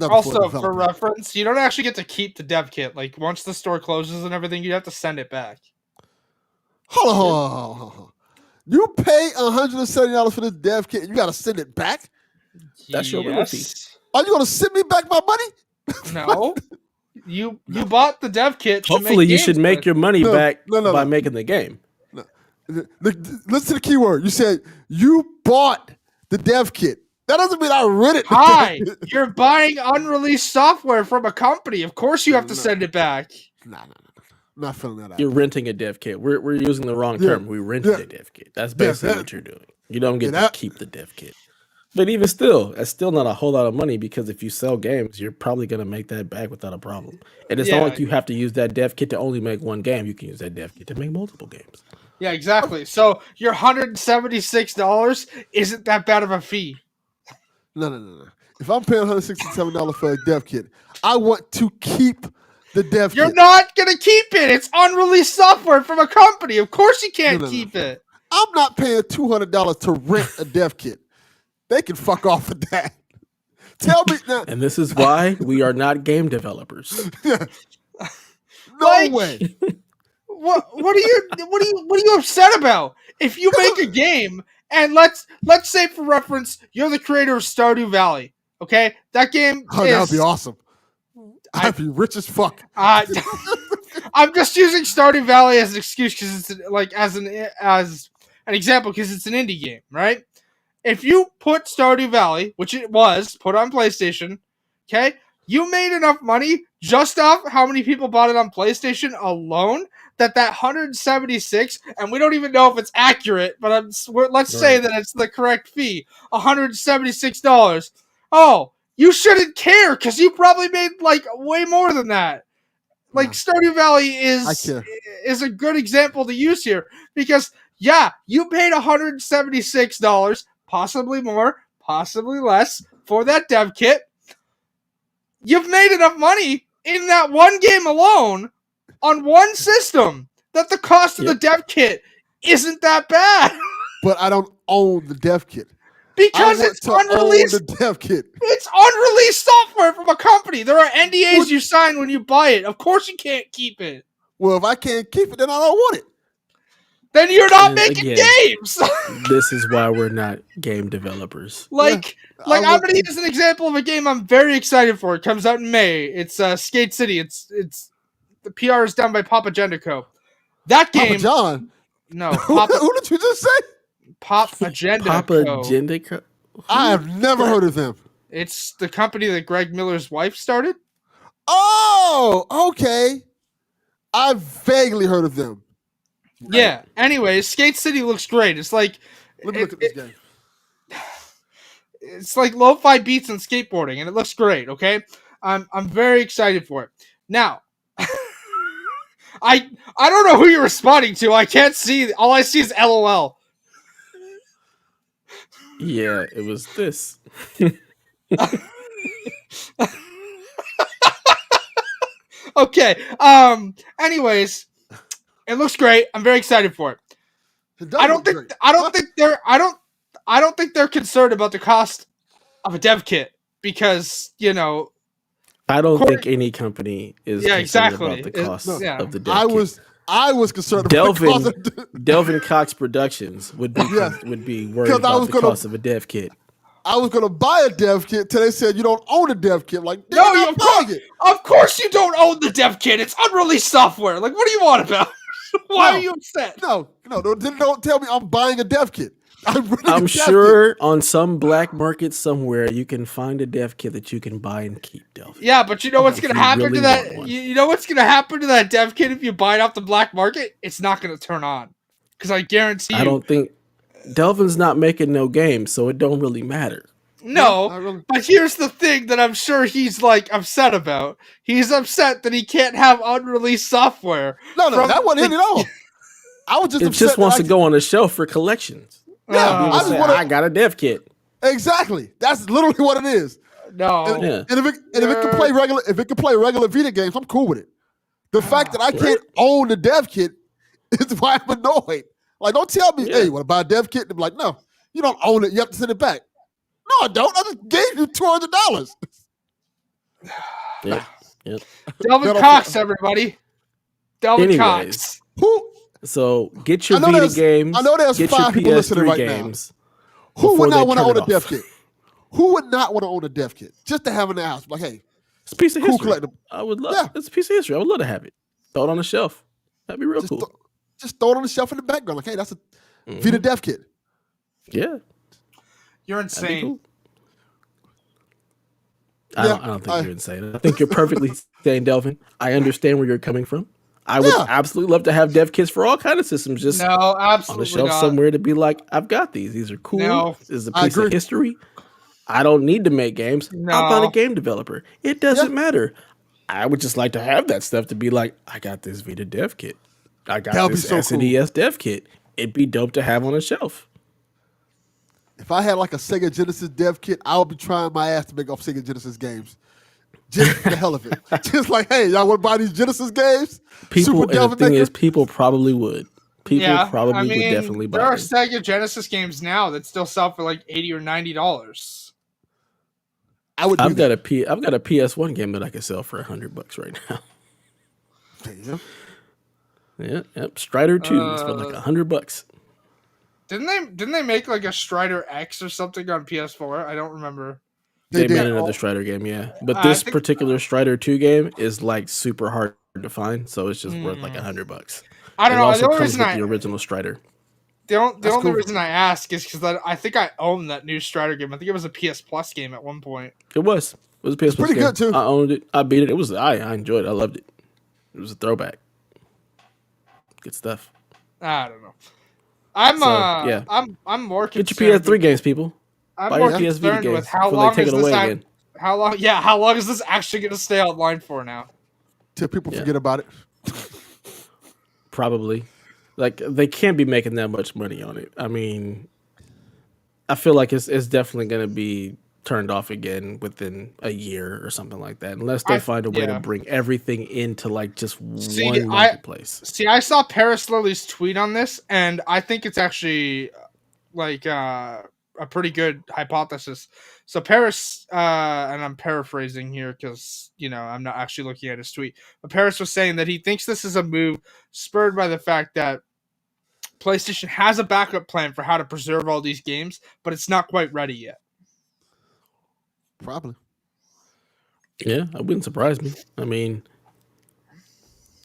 Also, for reference, you don't actually get to keep the dev kit. Like once the store closes and everything, you have to send it back. Hold on. You pay $170 for this dev kit and you gotta send it back? That's your royalty. Are you gonna send me back my money? No. You bought the dev kit. Hopefully, you should make your money back by making the game. No. Listen to the key word. You said you bought the dev kit. That doesn't mean I read it. Hi, you're buying unreleased software from a company. Of course, you have to send it back. No. I'm not filling that out. You're renting a dev kit. We're using the wrong term. We rented a dev kit. That's basically what you're doing. You don't get to keep the dev kit. But even still, that's still not a whole lot of money because if you sell games, you're probably going to make that back without a problem. And it's not like you have to use that dev kit to only make one game. You can use that dev kit to make multiple games. Yeah, exactly. So your $176 isn't that bad of a fee. No. If I'm paying $167 for a dev kit, I want to keep The dev You're kit. not gonna keep it. It's unreleased software from a company. Of course you can't keep it. I'm not paying $200 to rent a dev kit. They can fuck off with that. Tell me now. And this is why we are not game developers. No way. What are you upset about? If you make a game and let's say for reference, you're the creator of Stardew Valley. Okay? That game That would be awesome. I'd be rich as fuck. I'm just using Stardew Valley as an excuse because it's like as an example because it's an indie game, right? If you put Stardew Valley, which it was, put on PlayStation, okay, you made enough money just off how many people bought it on PlayStation alone that 176, and we don't even know if it's accurate, but let's say that it's the correct fee, $176. Oh, you shouldn't care because you probably made like way more than that. Like Stardew Valley is a good example to use here because you paid $176, possibly more, possibly less for that dev kit. You've made enough money in that one game alone on one system that the cost of the dev kit isn't that bad. But I don't own the dev kit. Because it's unreleased. Own the dev kit. It's unreleased software from a company. There are NDAs you sign when you buy it. Of course you can't keep it. Well, if I can't keep it, then I don't want it. Then you're not making games. This is why we're not game developers. I'm gonna use an example of a game I'm very excited for. It comes out in May. It's Skate City. It's the PR is done by Papa Gendico. That game. Papa John. No. Who did you just say? Papa Gendico. Papa Gendico. I have never heard of them. It's the company that Greg Miller's wife started. Oh, okay. I've vaguely heard of them. Right. Yeah. Anyways, Skate City looks great. It's like let me look at this game. It's like lo-fi beats and skateboarding, and it looks great. Okay, I'm very excited for it. Now, I don't know who you're responding to. I can't see. All I see is LOL. Yeah, it was this. Okay. Anyways, it looks great. I'm very excited for it. I don't think they're concerned about the cost of a dev kit because I don't think any company is concerned about the cost of the dev kit. I was concerned about the cost of Delvin Cox Productions would be worried about the cost of a dev kit. I was gonna buy a dev kit till they said you don't own a dev kit. I'm like, no, of course you don't own the dev kit. It's unreleased software. Like, what do you want about? Why are you upset? No, don't tell me I'm buying a dev kit. I'm sure on some black market somewhere you can find a dev kit that you can buy and keep, Delvin. Yeah, but you know what's going to happen to that? You know what's going to happen to that dev kit if you buy it off the black market? It's not going to turn on. Because I guarantee you. I don't think Delvin's not making no games, so it don't really matter. No, but here's the thing that I'm sure he's like upset about. He's upset that he can't have unreleased software. No, that wasn't it at all. I was just it just wants to go on a shelf for collections. Yeah, I got a dev kit. Exactly. That's literally what it is. No. And if it can play regular Vita games, I'm cool with it. The fact that I can't own the dev kit is why I'm annoyed. Like, don't tell me, hey, you want to buy a dev kit? And be like, no, you don't own it. You have to send it back. No, I don't. I just gave you $200. Yeah. Yep. Delvin Cox, everybody. Delvin Cox. So get your Vita games. I know there's get 5 people listening right games now. Who would not want to own a dev kit? Who would not want to own a dev kit? Just to have in the house. Like, hey, it's a piece of history. Collectible. I would love. Yeah. It's a piece of history. I would love to have it. Throw it on the shelf. That'd be real cool. Just throw it on the shelf in the background. Like, hey, that's a Vita dev kit. Yeah. You're insane. Cool. I don't think you're insane. I think you're perfectly sane, Delvin. I understand where you're coming from. I would absolutely love to have dev kits for all kinds of systems, just on the shelf somewhere to be like, I've got these. These are cool. No, this is a piece of history. I don't need to make games. No. I'm not a game developer. It doesn't matter. I would just like to have that stuff to be like, I got this Vita dev kit. I got this SNES dev kit. It'd be dope to have on a shelf. If I had like a Sega Genesis dev kit, I would be trying my ass to make off Sega Genesis games. just for the hell of it. Just like, hey, y'all want to buy these Genesis games? People, Super and the Devil thing Maker? is, people probably would. People I probably would mean, definitely there buy are them. Sega Genesis games now that still sell for like $80 or $90. I would do I've got that. I've got a PS1 game that I can sell for $100 right now. There you go. Yeah, yep. Strider 2 is for like $100. Didn't they make like a Strider X or something on PS4? I don't remember. They They made did. another Strider game, yeah. But I this think particular Strider 2 game is like super hard to find, so it's just worth like $100. I don't It know. also The only comes reason with the original Strider. the That's only cool. reason I ask is because I think I own that new Strider game. I think it was a PS Plus game at one point. It was a PS It's Plus pretty game. good, too. I owned it. I beat it. It was I enjoyed it. I loved it. It was a throwback. Good stuff. I don't know. I'm yeah. I'm more Get concerned. your PS3 games, people. I'm Buy more your PS Vita concerned with games how before long they take is it this away again. how long? Yeah, how long is this actually going to stay online for now? Till people Yeah. forget about it. Probably. Like they can't be making that much money on it. I mean, I feel like it's definitely going to be turned off again within a year or something like that, unless they find a way to bring everything into like just one marketplace. I saw Paris Lily's tweet on this, and I think it's actually like a pretty good hypothesis. So Paris, and I'm paraphrasing here because I'm not actually looking at his tweet, but Paris was saying that he thinks this is a move spurred by the fact that PlayStation has a backup plan for how to preserve all these games, but it's not quite ready yet. Probably. Yeah, it wouldn't surprise me. I mean,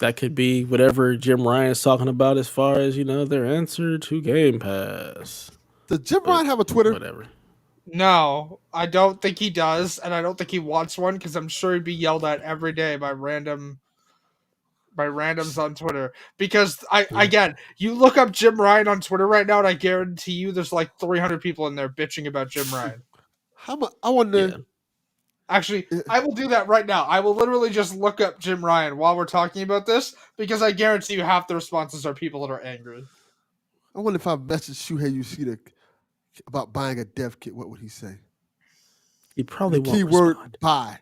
that could be whatever Jim Ryan's talking about as far as, their answer to Game Pass. Does Jim Ryan have a Twitter? Whatever. No, I don't think he does, and I don't think he wants one because I'm sure he'd be yelled at every day by randoms on Twitter. Because again, you look up Jim Ryan on Twitter right now, and I guarantee you there's like 300 people in there bitching about Jim Ryan. I wonder. Yeah. Actually, I will do that right now. I will literally just look up Jim Ryan while we're talking about this because I guarantee you half the responses are people that are angry. I wonder if I messaged Shuhei Yoshida about buying a dev kit, what would he say? He probably The won't keyword respond. buy.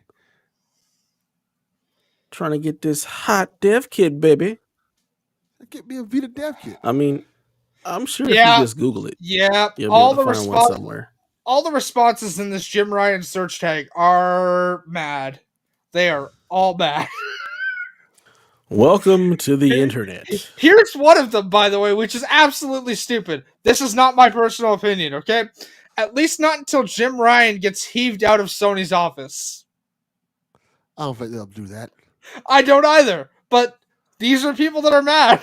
Trying to get this hot dev kit, baby. Get me a Vita dev kit. I mean, I'm sure if you just Google it, yeah, you'll be able to find one somewhere. All the responses in this Jim Ryan search tag are mad. They are all mad. Welcome to the internet. Here's one of them, by the way, which is absolutely stupid. This is not my personal opinion, okay? At least not until Jim Ryan gets heaved out of Sony's office. I don't think they'll do that. I don't either, but these are people that are mad.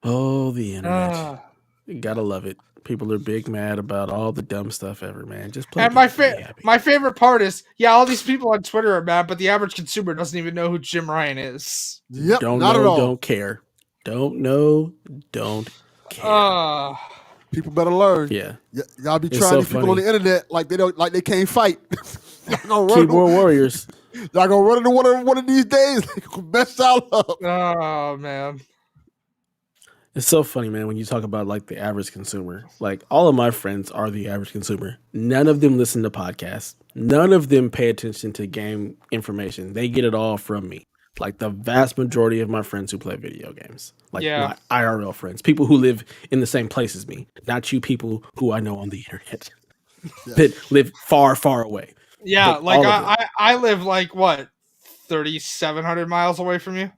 Oh, the internet. You gotta love it. People are big mad about all the dumb stuff ever, man. Just play. And my favorite part is, all these people on Twitter are mad, but the average consumer doesn't even know who Jim Ryan is. Yep, don't not know, at all. Don't care. Don't know, don't care. People better learn. Yeah. Y'all be trying these people on the internet like they can't fight. Keyboard warriors. Y'all gonna run into one of these days. They gonna mess y'all up. Oh man. It's so funny, man, when you talk about like the average consumer. Like all of my friends are the average consumer. None of them listen to podcasts. None of them pay attention to game information. They get it all from me. Like the vast majority of my friends who play video games. Like my IRL friends. People who live in the same place as me. Not you people who I know on the internet. That live far, far away. Yeah, but like I live like what, 3,700 miles away from you?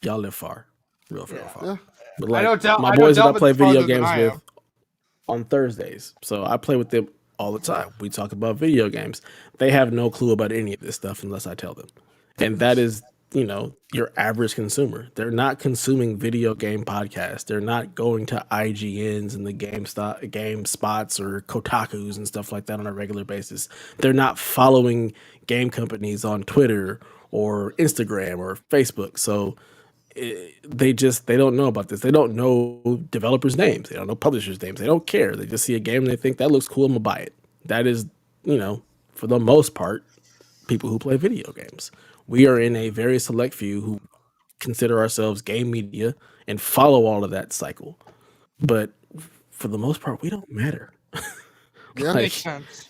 Y'all live far. Real far. Yeah. But like my boys that I play video games with on Thursdays. So I play with them all the time. We talk about video games. They have no clue about any of this stuff unless I tell them. And that is, your average consumer. They're not consuming video game podcasts. They're not going to IGNs and the game spots or Kotakus and stuff like that on a regular basis. They're not following game companies on Twitter or Instagram or Facebook. So they don't know about this. They don't know developers' names. They don't know publishers' names. They don't care. They just see a game and they think that looks cool. I'm gonna buy it. That is, for the most part, people who play video games. We are in a very select few who consider ourselves game media and follow all of that cycle. But for the most part, we don't matter. Yeah, makes sense.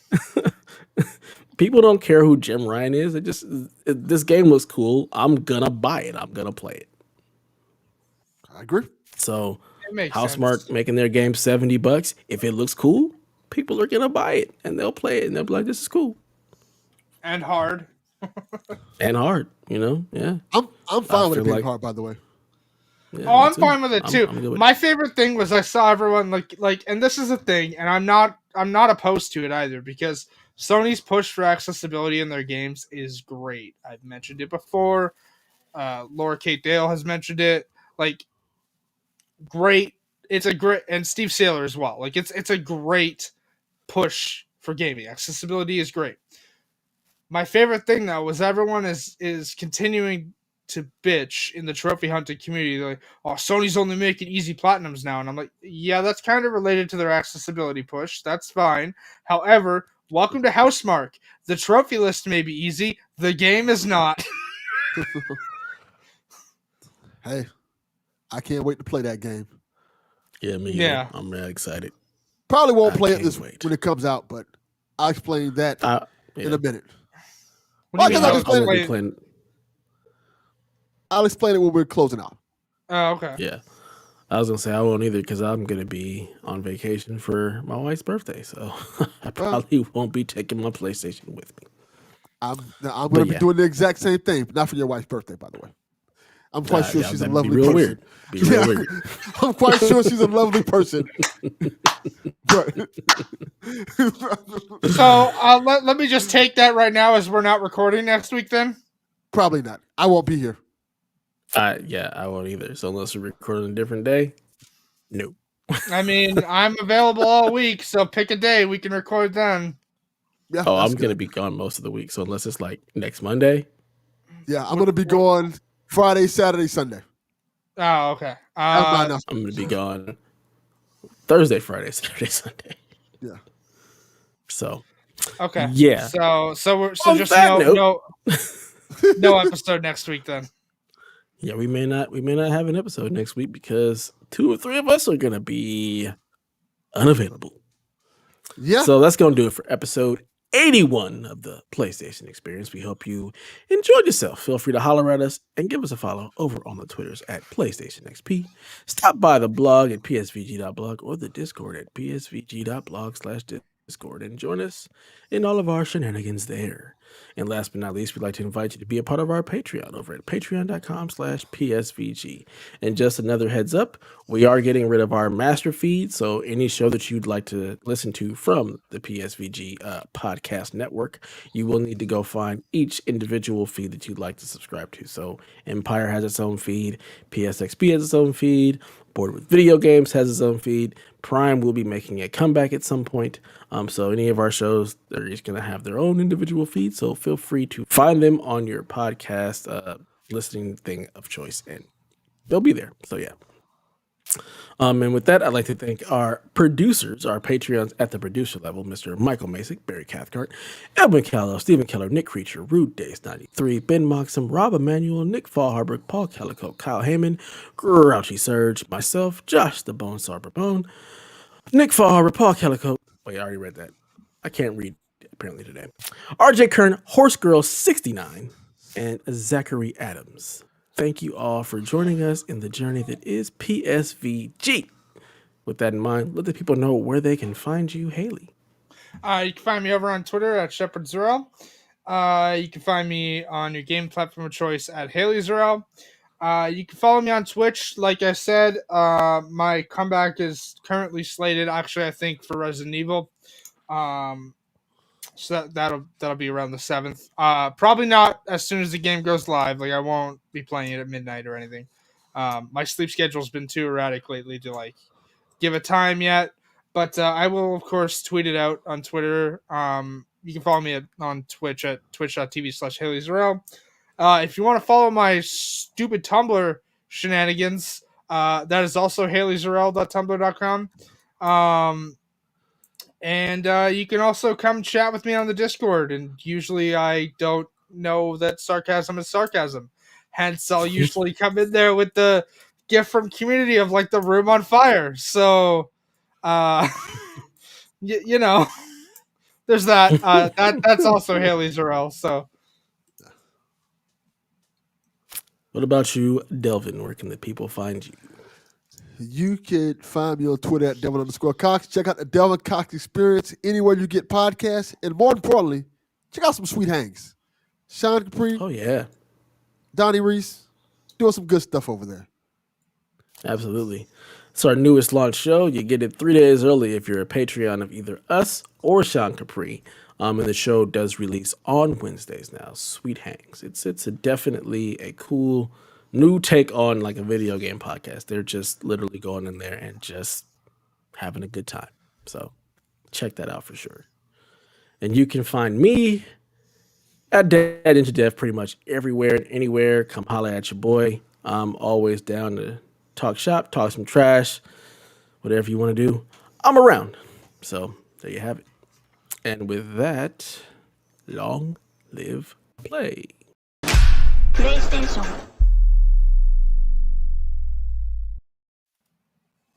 People don't care who Jim Ryan is. This game looks cool. I'm gonna buy it. I'm gonna play it. I agree. So It makes Housemark sense. making their game $70. If it looks cool, people are gonna buy it and they'll play it and they'll be like, "This is cool And hard. and hard." Yeah. I'm fine with it feel being like- hard, by the way. Yeah, Oh, me I'm too. fine with it too. I'm good with My favorite thing was I saw everyone like, and this is a thing, and I'm not opposed to it either because Sony's push for accessibility in their games is great. I've mentioned it before. Laura Kate Dale has mentioned it. Like, great. It's a great, and Steve Saylor as well. Like, it's a great push for gaming. Accessibility is great. My favorite thing though was everyone is continuing to bitch in the trophy hunting community. They're like, "Oh, Sony's only making easy platinums now," and I'm like, "Yeah, that's kind of related to their accessibility push. That's fine. However, welcome to Housemark. The trophy list may be easy. The game is not." Hey, I can't wait to play that game. Yeah, me. Yeah. I'm really excited. Probably won't I play it can't this wait. when it comes out, but I'll explain that Yeah. in a minute. What do you Well, mean? I guess I'll I won't be Wait. playing. I'll explain it when we're closing out. Oh, okay. Yeah, I was gonna say I won't either because I'm gonna be on vacation for my wife's birthday, so I probably won't be taking my PlayStation with me. I'm going to be yeah. doing the exact same thing, but not for your wife's birthday, by the way. I'm quite sure Yeah, she's a that'd be lovely real person. weird. Be real weird. I'm quite sure she's a lovely person. But So let me just take that right now as we're not recording next week. Then probably not. I won't be here. Yeah, I won't either. So unless we record on a different day, no. I mean I'm available all week, so pick a day we can record then. Yeah, Oh, that's I'm gonna good. be gone most of the week. So unless it's like next Monday, Yeah, I'm going to be gone Friday, Saturday, Sunday. Oh, okay. That's my announcement. I'm gonna be gone Thursday, Friday, Saturday, Sunday. Yeah. So Okay. yeah. So we're On just that no episode next week then. Yeah, we may not have an episode next week because 2 or 3 of us are gonna be unavailable. Yeah. So that's gonna do it for episode 81 of the PlayStation Experience. We hope you enjoyed yourself. Feel free to holler at us and give us a follow over on the Twitters at PlayStation XP. Stop by the blog at psvg.blog or the Discord at psvg.blog/Discord and join us in all of our shenanigans there. And last but not least, we'd like to invite you to be a part of our Patreon over at patreon.com/PSVG. And just another heads up, we are getting rid of our master feed. So any show that you'd like to listen to from the PSVG podcast network, you will need to go find each individual feed that you'd like to subscribe to. So Empire has its own feed, PSXP has its own feed, Board with Video Games has its own feed. Prime will be making a comeback at some point. So any of our shows, they're just going to have their own individual feed. So feel free to find them on your podcast listening thing of choice, and they'll be there. So yeah. And with that, I'd like to thank our producers, our Patreons at the producer level, Mr. Michael Masick, Barry Cathcart, Edwin Callow, Stephen Keller, Nick Creature, Rude Days 93, Ben Moxham, Rob Emanuel, Nick Fallharburg, Paul Calico, Kyle Heyman, Grouchy Surge, myself, Josh the Bone Bone, Nick Fallharburg, Paul Calico. Wait, I already read that. I can't read apparently today. RJ Kern, Horse Girl 69, and Zachary Adams. Thank you all for joining us in the journey that is PSVG. With that in mind, let the people know where they can find you, Haley. You can find me over on Twitter at Shepard0. You can find me on your game platform of choice at Haley0. You can follow me on Twitch. Like I said, my comeback is currently slated, actually, I think, for Resident Evil. So that'll be around the 7th. Probably not as soon as the game goes live. Like I won't be playing it at midnight or anything. My sleep schedule's been too erratic lately to like give a time yet. But I will of course tweet it out on Twitter. You can follow me on Twitch at twitch.tv/HaleyZarel. If you want to follow my stupid Tumblr shenanigans, that is also HaleyZarel.tumblr.com. And you can also come chat with me on the Discord. And usually I don't know that sarcasm is sarcasm. Hence, I'll usually come in there with the gift from community of like the room on fire. So, you know, There's that. That's also Haley Zarel. So What about you, Delvin? Where can the people find you? You can find me on Twitter at Delvin_Cox. Check out the Delvin Cox Experience anywhere you get podcasts. And more importantly, check out some sweet hangs. Sean Capri, Oh yeah, Donnie Reese, doing some good stuff over there. absolutely. It's our newest launch show. You get it 3 days early if you're a Patreon of either us or Sean Capri. And the show does release on Wednesdays now. Sweet Hangs. It's definitely a cool new take on like a video game podcast. They're just literally going in there and just having a good time. So check that out for sure. And you can find me at Dad Into Death pretty much everywhere and anywhere. Come holla at your boy. I'm always down to talk shop, talk some trash, whatever you want to do. I'm around. So there you have it. And with that, long live play. PlayStation